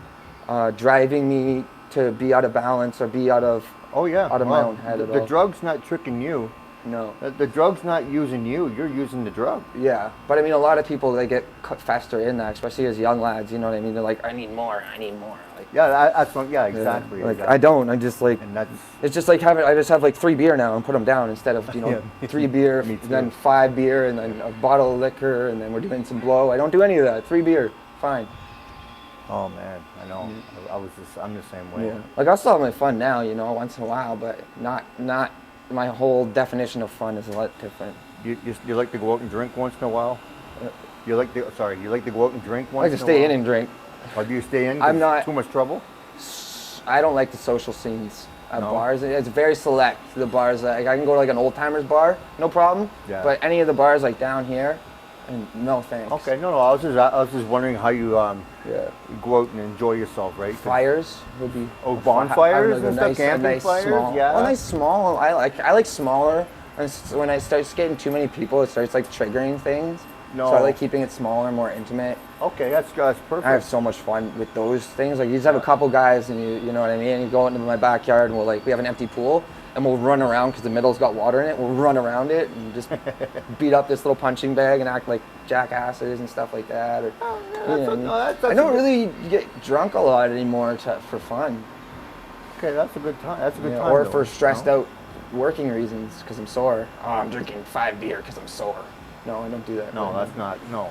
driving me to be out of balance or be out of Oh yeah. out of my own head at The all. drug's not tricking you. No. The drug's not using you. You're using the drug. Yeah, but I mean, a lot of people, they get fester in that, especially as young lads. You know what I mean? They're like, I need more. Like, Yeah, that's what, yeah, exactly. Like exactly. I don't. I just like. And that's It's just like I just have like 3 beer now and put them down instead of, Yeah. 3 beer, Me too. then 5 beer, and then a bottle of liquor, and then we're doing some blow. I don't do any of that. 3 beer, fine. oh man, I know. I'm the same way. Yeah. Like I'll still have my fun now, once in a while, but not my whole definition of fun is a lot different. You like to go out and drink once in a while? You like to go out and drink I once like to in stay a in while? and drink. Or do you stay in? 'cause I'm not- too much trouble. I don't like the social scenes at No? bars. It's very select, the bars. Like I can go to like an old timers bar, no problem. Yeah. But any of the bars like down here, and no thanks. Okay, no, I was just wondering how you Yeah. go out and enjoy yourself, right? 'Cause- Fires would be. Oh, bonfires Having, and stuff, a camping nice fires, small, yeah. Well, nice small. I like smaller. And when I start getting too many people, it starts like triggering things. No. So I like keeping it smaller, more intimate. Okay, that's perfect. I have so much fun with those things. Like you just have a couple guys, and you know what I mean. And you go into my backyard, and we have an empty pool, and we'll run around because the middle's got water in it. We'll run around it and just beat up this little punching bag and act like jackasses and stuff like that. Or, I don't really get drunk a lot anymore for fun. Okay, that's a good time. That's a good time. Or though, for stressed you know? out working reasons because I'm sore. Oh, I'm drinking 5 beer because I'm sore. No, I don't do that. No, that's not. No.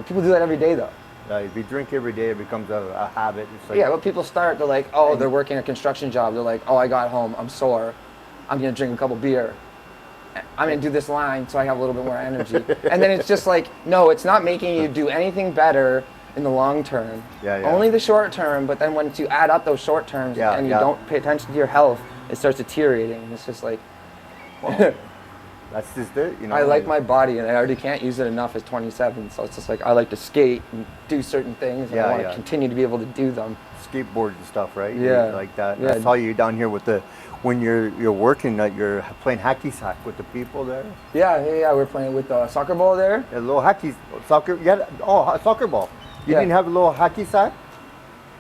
People do that every day though. If you drink every day, it becomes a habit. It's like, Yeah, but people start, they're like, oh, they're working a construction job. They're like, oh, I got home, I'm sore. I'm going to drink a couple beer. I'm going to do this line so I have a little bit more energy. And then it's just like, no, it's not making you do anything better in the long term. Yeah. Only the short term, but then once you add up those short terms and you don't pay attention to your health, it starts deteriorating. It's just like, That's just it. I like my body and I already can't use it enough at 27. So it's just like, I like to skate and do certain things and I want to continue to be able to do them. Skateboard and stuff, right? Yeah. You like that. Yeah. I saw you down here with when you're working, you're playing hacky sack with the people there. Yeah. We're playing with the soccer ball there. A little soccer. Yeah. Oh, soccer ball. You didn't have a little hacky sack?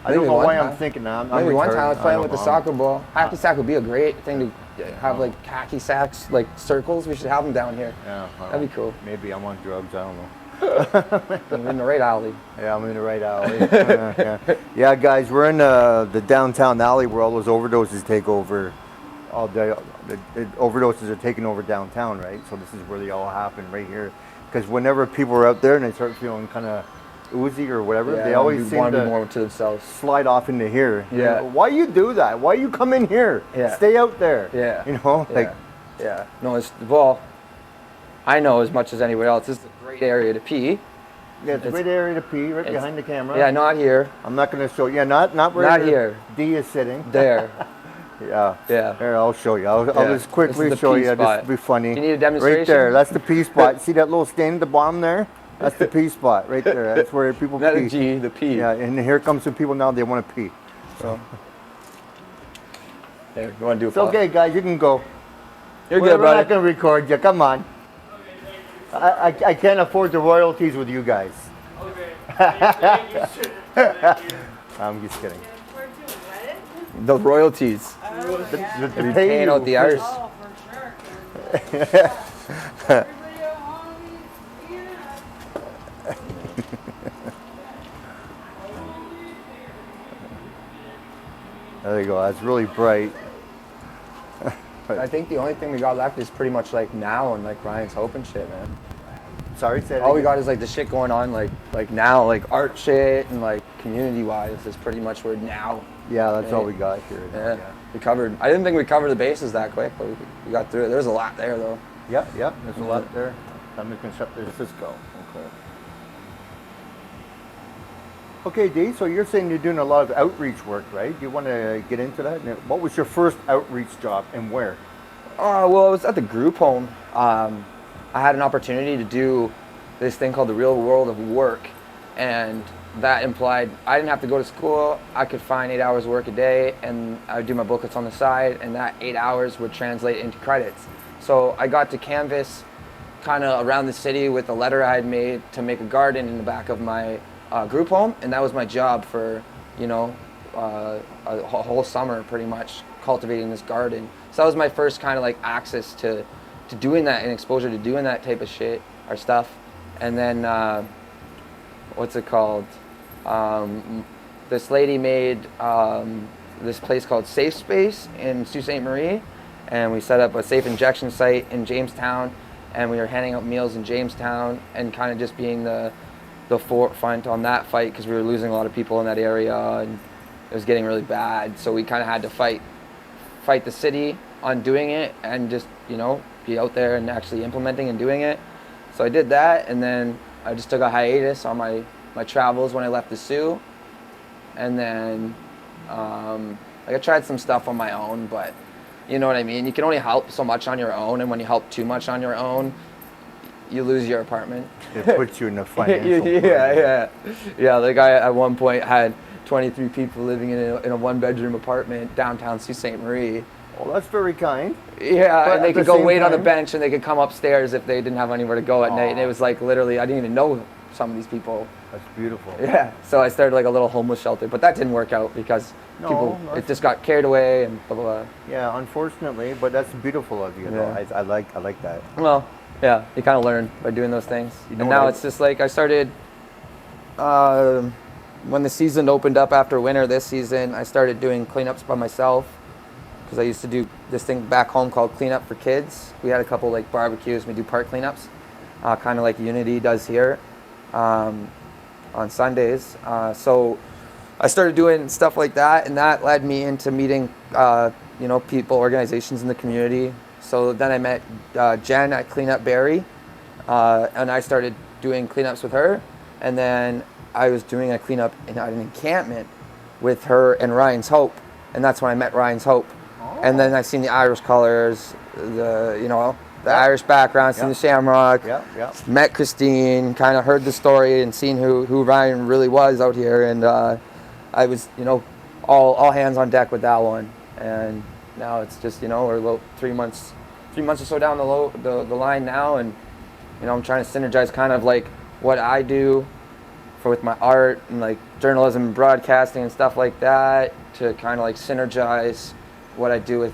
I don't know why I'm thinking that. Maybe one time I was playing with the don't soccer ball. Hacky sack would be a great thing to have, like hacky sacks, like circles. We should have them down here. Yeah, That'd be cool. Maybe I'm on drugs. I don't know. I'm in the right alley. Yeah, I'm in the right alley. Yeah, guys, we're in the downtown alley where all those overdoses take over. All the overdoses are taking over downtown, right? So this is where they all happen, right here. Because whenever people are out there and they start feeling kind of oozy or whatever, they always seem want to to be more to themselves. slide off into here. Yeah. You know, why you do that? Why you come in here? Yeah. Stay out there. Yeah. You know, like. Yeah. No, I know as much as anybody else. This is a great area to pee. Yeah, it's a great area to pee, right behind the camera. Yeah, not here. I'm not going to show you. Yeah, not where Not here. D is sitting. There. Yeah. Yeah. Here, I'll show you. I'll just This quickly is the show pee you. spot. Just to be funny. You need a demonstration? Right there. That's the pee spot. See that little stain at the bottom there? That's the pee spot right there. That's where people Not pee. a G, the P. Yeah, and here comes some people now. They want to pee. So There, you want to do a it's okay, guys. You can go. You're We're good, not brother. going to record you. Come on. I can't afford the royalties with you guys. Okay. I'm just kidding. The royalties. The You're pay paying you out the for- arse. Oh, for sure. Everybody at home, yeah. There you go. That's really bright. I think the only thing we got left is pretty much like now and like Ryan's Hope and shit, man. Sorry, say that All we again. got is like the shit going on like now, like art shit and like community wise is pretty much where now. Yeah, that's all we got here. Yeah. We covered. I didn't think we covered the bases that quick, but we got through it. There's a lot there though. Yeah, there's a lot there. I'm just gonna shut this. Let's go. Okay, Dee, so you're saying you're doing a lot of outreach work, right? Do you want to get into that? What was your first outreach job and where? Well, I was at the group home. I had an opportunity to do this thing called the Real World of Work, and that implied I didn't have to go to school. I could find 8 hours work a day, and I would do my booklets on the side, and that 8 hours would translate into credits. So I got to canvas kind of around the city with a letter I had made to make a garden in the back of my group home, and that was my job for, you know, a whole summer pretty much, cultivating this garden. So that was my first kind of like access to doing that and exposure to doing that type of shit or stuff. And then what's it called? This lady made this place called Safe Space in Sault Ste. Marie, and we set up a safe injection site in Jamestown, and we were handing out meals in Jamestown and kind of just being the forefront on that fight, because we were losing a lot of people in that area and it was getting really bad. So we kind of had to fight the city on doing it and just, you know, be out there and actually implementing and doing it. So I did that, and then I just took a hiatus on my travels when I left the Sioux. And then like I tried some stuff on my own, but you know what I mean? You can only help so much on your own, and when you help too much on your own, you lose your apartment. It puts you in a financial Yeah. Like I at one point had 23 people living in a one-bedroom apartment downtown Sault Ste. Marie. Well, that's very kind. Yeah, But and they at the could go same wait on the time- bench, and they could come upstairs if they didn't have anywhere to go at night. And it was like literally, I didn't even know some of these people. That's beautiful. Yeah, so I started like a little homeless shelter, but that didn't work out because it just got carried away and blah, blah, blah. Yeah, unfortunately, but that's beautiful of you. Yeah. Though. I like that. Well, yeah, you kind of learn by doing those things. You know And now what I- it's just like I started, when the season opened up after winter this season, I started doing cleanups by myself, because I used to do this thing back home called Cleanup for Kids. We had a couple like barbecues, we do park cleanups, kind of like Unity does here on Sundays. So I started doing stuff like that, and that led me into meeting, you know, people, organizations in the community. So then I met Jen at Cleanup Barrie, and I started doing cleanups with her. And then I was doing a cleanup in an encampment with her and Ryan's Hope, and that's when I met Ryan's Hope. And then I seen the Irish colors, the Irish background, seen the Shamrock. Yeah. Met Christine, kind of heard the story and seen who Ryan really was out here, and I was, you know, all hands on deck with that one. And now it's just, you know, we're about 3 months or so down the line now, and you know, I'm trying to synergize kind of like what I do with my art and like journalism and broadcasting and stuff like that, to kind of like synergize what I do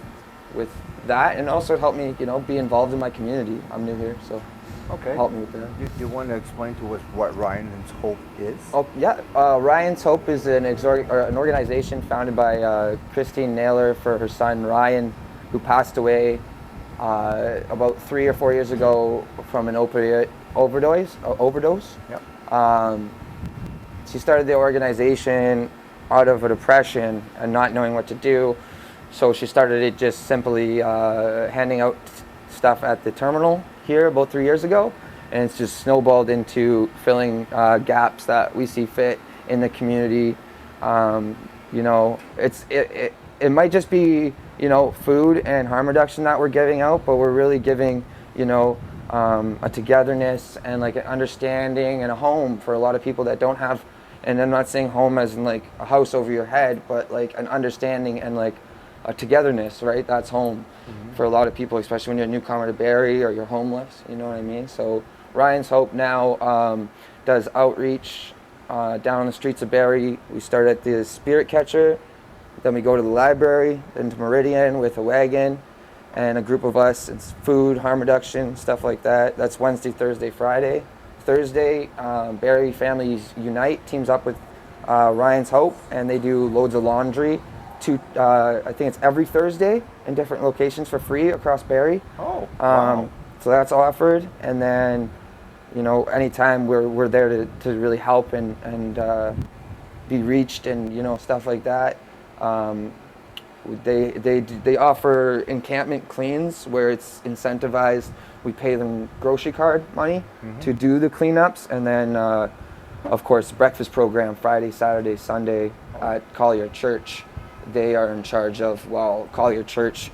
with that, and also help me, you know, be involved in my community. I'm new here, so Okay. help me with that. You want to explain to us what Ryan's Hope is? Oh yeah, Ryan's Hope is an organization founded by Christine Naylor for her son Ryan, who passed away about 3 or 4 years ago from an opioid overdose. Yep. She started the organization out of a depression and not knowing what to do. So she started it just simply handing out stuff at the terminal here about 3 years ago. And it's just snowballed into filling gaps that we see fit in the community. You know, it might just be, you know, food and harm reduction that we're giving out, but we're really giving, you know, a togetherness and like an understanding and a home for a lot of people that don't have. And I'm not saying home as in like a house over your head, but like an understanding and like a togetherness, right? That's home for a lot of people, especially when you're a newcomer to Barrie or you're homeless, you know what I mean? So Ryan's Hope now does outreach down on the streets of Barrie. We start at the Spirit Catcher, then we go to the library, then to Meridian with a wagon and a group of us. It's food, harm reduction, stuff like that. That's Wednesday, Thursday, Friday. Thursday, Barrie Families Unite teams up with Ryan's Hope, and they do loads of laundry. I think it's every Thursday in different locations for free across Barrie. Oh, wow. So that's offered, and then, you know, anytime we're there to really help and be reached and, you know, stuff like that. They offer encampment cleans where it's incentivized. We pay them grocery card money to do the cleanups, and then of course breakfast program Friday, Saturday, Sunday at Collier Church. They are in charge of, well, Collier Church.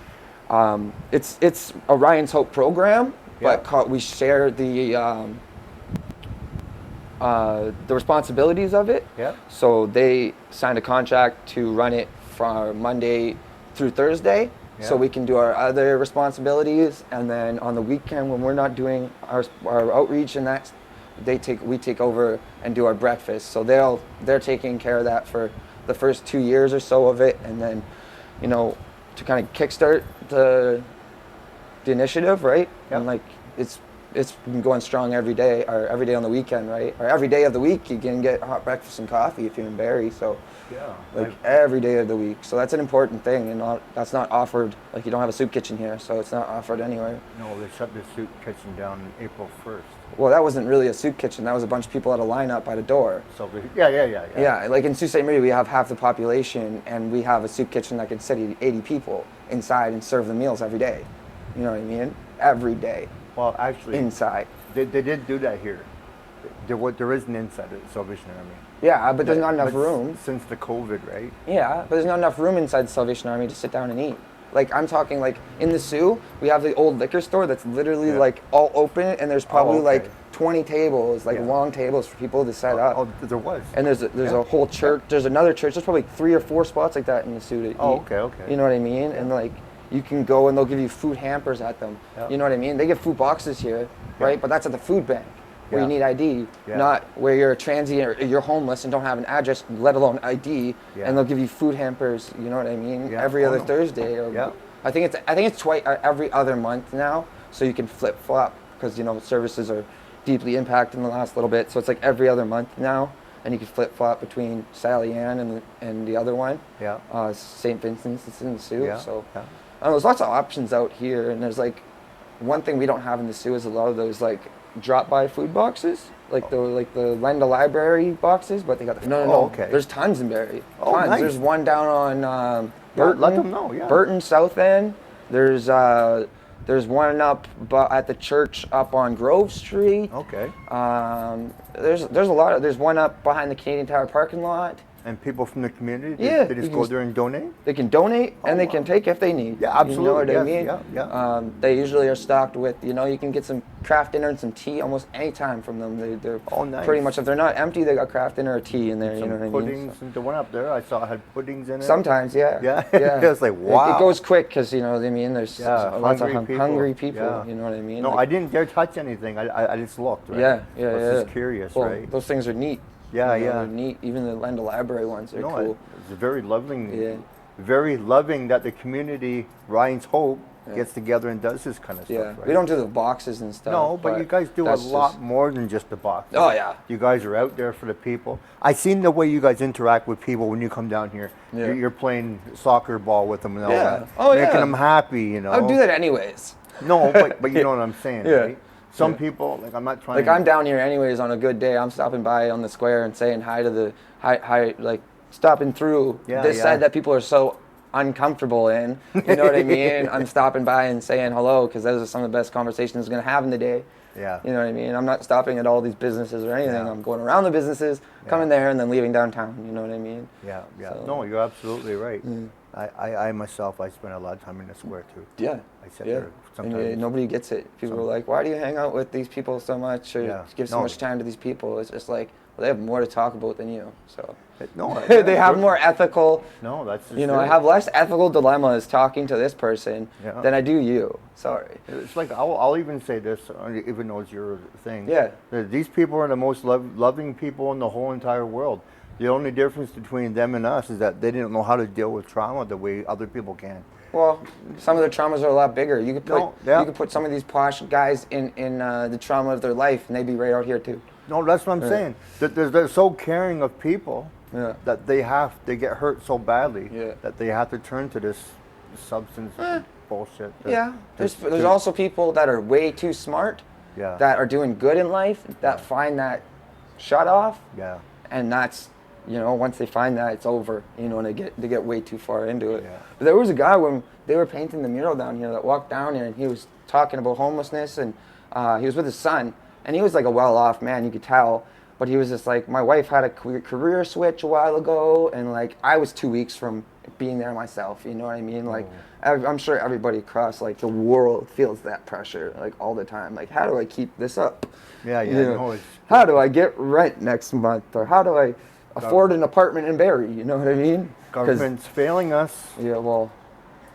It's a Ryan's Hope program, but we share the the responsibilities of it. Yeah. So they signed a contract to run it from Monday through Thursday, so Yeah. we can do our other responsibilities, and then on the weekend when we're not doing our outreach and that, we take over and do our breakfast. So they're taking care of that for the first 2 years or so of it, and then, you know, to kind of kickstart the initiative, right? Yep. And like it's been going strong every day, or every day on the weekend, right? Or every day of the week you can get hot breakfast and coffee if you're in Barrie. So Yeah. like every day of the week. So that's an important thing, and that's not offered. Like you don't have a soup kitchen here, so it's not offered anywhere. No, they shut the soup kitchen down April 1st. Well, that wasn't really a soup kitchen. That was a bunch of people at a lineup by the door. So yeah. Yeah, like in Sault Ste. Marie, we have half the population, and we have a soup kitchen that can sit 80 people inside and serve the meals every day. You know what I mean? Every day Well, actually, inside. they did do that here. There is an inside of the Salvation Army. Yeah, but there's not enough But room. since the COVID, right? Yeah, but there's not enough room inside the Salvation Army to sit down and eat. Like I'm talking, like in the Sioux, we have the old liquor store that's literally Yeah. like all open, and there's probably okay. like 20 tables, like Yeah. long tables for people to set up. Oh, there was. And there's Yeah. a whole church. There's another church. There's probably 3 or 4 spots like that in the Sioux to eat. Oh, okay. You know what I mean? And like you can go and they'll give you food hampers at them. Yeah. You know what I mean? They give food boxes here, right? But that's at the food bank where you Yeah. need ID, Yeah. not where you're a transient or you're homeless and don't have an address, let alone ID. Yeah. And they'll give you food hampers. You know what I mean? Yeah. Every Oh, other no. Thursday. Or Yeah. I think it's twice every other month now. So you can flip flop because you know services are deeply impacted in the last little bit. So it's like every other month now, and you can flip flop between Sally Ann and the other one. Yeah. St. Vincent's, it's in the Sioux. Yeah, So yeah. I don't know, there's lots of options out here, and there's like one thing we don't have in the Sioux is a lot of those like drop-by food boxes, like the Lenda Library boxes, but they got no. Oh, okay. There's tons in Barrie. Oh, Tons. nice. There's one down on Yeah, Burton. let them know, yeah. Burton South End. There's one up at the church up on Grove Street. Okay. There's a lot of. There's one up behind the Canadian Tower parking lot. And people from the community, Yeah, they you just can go just- there and donate? They can donate and they wow. can take if they need. Yeah, You know absolutely, what I yes, mean? yeah. They usually are stocked with, you know, you can get some craft dinner and some tea almost any time from them. They're Oh, nice. pretty much, if they're not empty, they got craft dinner or tea in there. Some you know what I mean? puddings, and the one up there I saw had puddings in it. Sometimes, yeah. Yeah? yeah. It's like, wow. It goes quick because, you know what I mean? There's Yeah, lots of hungry people. hungry people. Yeah. You know what I mean? No, Like, I didn't dare touch anything. I just looked, right? Yeah, I was yeah. just curious, Well, right? those things are neat. Yeah, You know, yeah. They're neat. Even the Lenda Library ones are No, cool. it's very loving. Yeah. Very loving that the community, Ryan's Hope, gets together and does this kind of stuff, Yeah, right? we don't do the boxes and stuff. No, but you guys do a that's lot just- more than just the box. Oh, yeah. You guys are out there for the people. I seen the way you guys interact with people when you come down here. Yeah. You're playing soccer ball with them and all Yeah. that. Oh, making yeah. them happy, you know. I would do that anyways. No, but you know what I'm saying, Yeah. right? Some Yeah. people, like I'm not trying. Like I'm down here anyways on a good day. I'm stopping by on the square and saying hi to the hi like stopping through Yeah, this yeah. side that people are so uncomfortable in. You know what I mean? I'm stopping by and saying hello because those are some of the best conversations I'm gonna have in the day. Yeah. You know what I mean? I'm not stopping at all these businesses or anything. Yeah. I'm going around the businesses, coming Yeah. there, and then leaving downtown. You know what I mean? Yeah, yeah. So- No, you're absolutely right. I myself, I spend a lot of time in the square too. Yeah. I sit yeah. there And sometimes. nobody gets it. People are like, why do you hang out with these people so much or Yeah. give so No. much time to these people? It's just like, well, they have more to talk about than you. So No, they have more ethical, No, that's just you know, I it. have less ethical dilemmas talking to this person Yeah. than I do you. Sorry. It's like I'll even say this, even though it's your thing. Yeah. that these people are the most loving people in the whole entire world. The only difference between them and us is that they didn't know how to deal with trauma the way other people can. Well, some of their traumas are a lot bigger. You could put No, yeah. you could put some of these posh guys in the trauma of their life, and they'd be right out here too. No, that's what I'm saying. That they're so caring of people Yeah. that they get hurt so badly Yeah. that they have to turn to this substance bullshit. Yeah. There's also people that are way too smart, Yeah. that are doing good in life, that find that shut off, Yeah. and that's, you know, once they find that, it's over, you know, and they get way too far into it. Yeah. But there was a guy when they were painting the mural down here that walked down here, and he was talking about homelessness, and he was with his son, and he was like a well-off man, you could tell, But he was just like, my wife had a career switch a while ago, and like I was 2 weeks from being there myself. You know what I mean? Like I'm sure everybody across like the world feels that pressure like all the time. Like, how do I keep this up? Yeah, You know, no, it's how do I get rent next month, or how do I afford an apartment in Barrie? You know what I mean? 'Cause- government's failing us. yeah, well,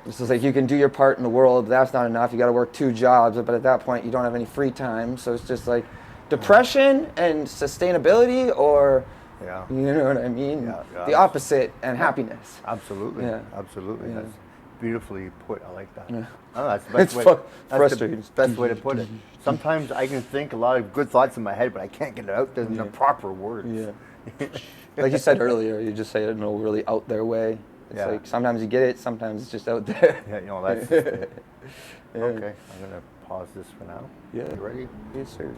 it's just like you can do your part in the world, but that's not enough. You got to work 2 jobs, but at that point, you don't have any free time. So it's just like depression and sustainability, or Yeah. you know what I mean? Yeah. The opposite and happiness. Absolutely. Yeah. Absolutely. Yeah. That's beautifully put. I like that. Yeah. Oh, that's the It's best way. That's frustrating. the best way to put it. Sometimes I can think a lot of good thoughts in my head, but I can't get it out there in the proper words. Yeah. Like you said earlier, you just say it in a really out there way. It's Yeah. like sometimes you get it, sometimes it's just out there. Yeah, you know, that's just it. Okay, I'm going to pause this for now. Yeah. You ready? Yes, sir.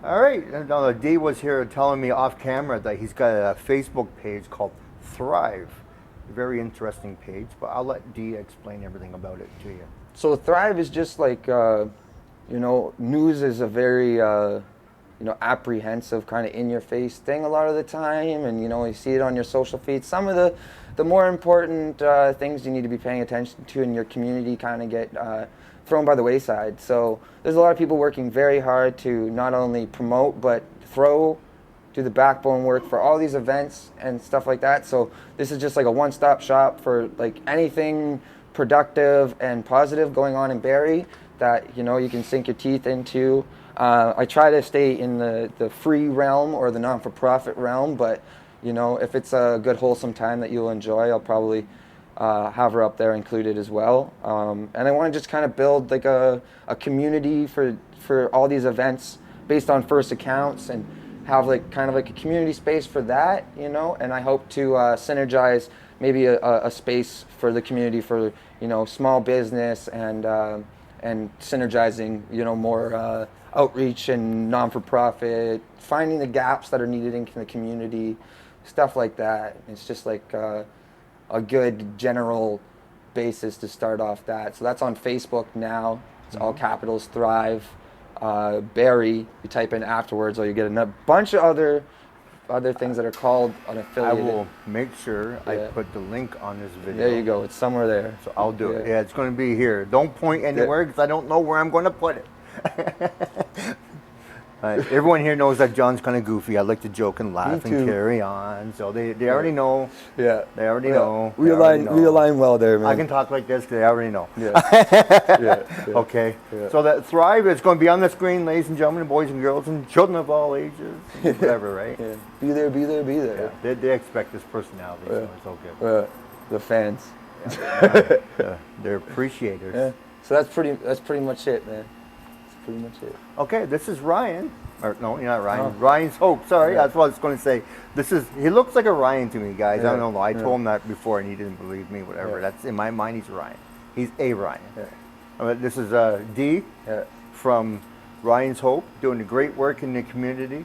All right. Now, D was here telling me off camera that he's got a Facebook page called Thrive. Very interesting page, but I'll let D explain everything about it to you. So Thrive is just like, you know, news is a very, you know, apprehensive kind of in-your-face thing a lot of the time, and you know, you see it on your social feed. Some of the more important things you need to be paying attention to in your community kind of get thrown by the wayside. So there's a lot of people working very hard to not only promote but do the backbone work for all these events and stuff like that. So this is just like a one-stop shop for like anything productive and positive going on in Barrie that, you know, you can sink your teeth into. I try to stay in the free realm or the non-for-profit realm, but you know, if it's a good wholesome time that you'll enjoy, I'll probably have her up there included as well. And I want to just kind of build like a community for all these events based on first accounts, and have like kind of like a community space for that, you know. And I hope to synergize maybe a space for the community for, you know, small business and synergizing, you know, more outreach and non-for-profit, finding the gaps that are needed in the community, stuff like that. It's just like a good general basis to start off that. So that's on Facebook now. It's all capitals, Thrive. Barrie, you type in afterwards, or you get a bunch of other things that are called I unaffiliated. will make sure I Yeah. put the link on this video. There you go. It's somewhere there. So I'll do it. Yeah. Yeah, it's going to be here. Don't point anywhere because I don't know where I'm going to put it. Everyone here knows that John's kind of goofy. I like to joke and laugh and too. carry on. So they already know. Yeah. They already know. We They already know. align well there, man. I can talk like this because they already know. Yeah. Yeah. Okay. Yeah. So that Thrive is going to be on the screen, ladies and gentlemen, boys and girls, and children of all ages, whatever, right? Yeah. Be there, be there, be there. They expect this personality, so it's all good. The fans. They're appreciators. Yeah. So that's pretty much it, man. That's pretty much it. Okay, this is Ryan. Or no, you're not Ryan. Oh. Ryan's Hope. Sorry, Yeah. that's what I was going to say. He looks like a Ryan to me, guys. I Yeah. don't know. I Yeah. told him that before, and he didn't believe me. Whatever. Yeah. That's in my mind. He's Ryan. He's a Ryan. Yeah. This is D Yeah. from Ryan's Hope, doing great work in the community,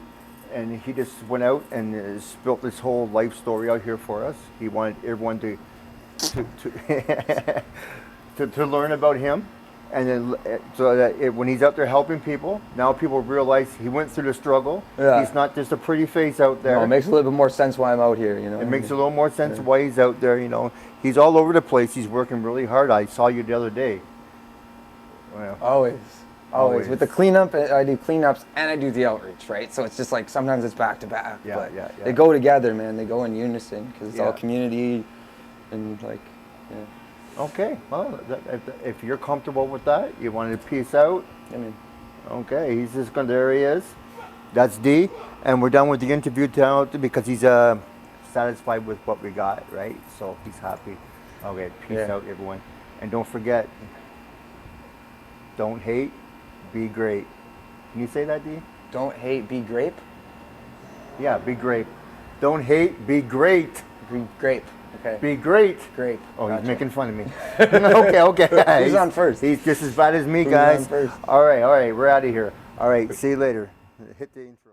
and he just went out and built this whole life story out here for us. He wanted everyone to to learn about him. And then, so that when he's out there helping people, now people realize he went through the struggle. Yeah. He's not just a pretty face out there. No, it makes a little bit more sense why I'm out here, you know. It makes a little more sense why he's out there. You know, he's all over the place. He's working really hard. I saw you the other day. Well, Always. With the cleanup, I do cleanups and I do the outreach, right? So it's just like sometimes it's back to back. Yeah, but yeah. They go together, man. They go in unison because it's Yeah. all community and like, yeah. Okay. Well, if you're comfortable with that, you wanted to peace out. I mean, Okay. He's just going. There he is. That's D, and we're done with the interview now because he's satisfied with what we got, right? So he's happy. Okay. Peace Yeah. out, everyone, and don't forget. Don't hate, be great. Can you say that, D? don't hate, be grape. Yeah, be great. Don't hate, be great. Be grape. Okay. Be great. Grape. Oh, Gotcha. he's making fun of me. Okay. Who's on first? He's just as bad as me, Who's guys. on first? All right, we're out of here. All right, see you later. Hit the intro.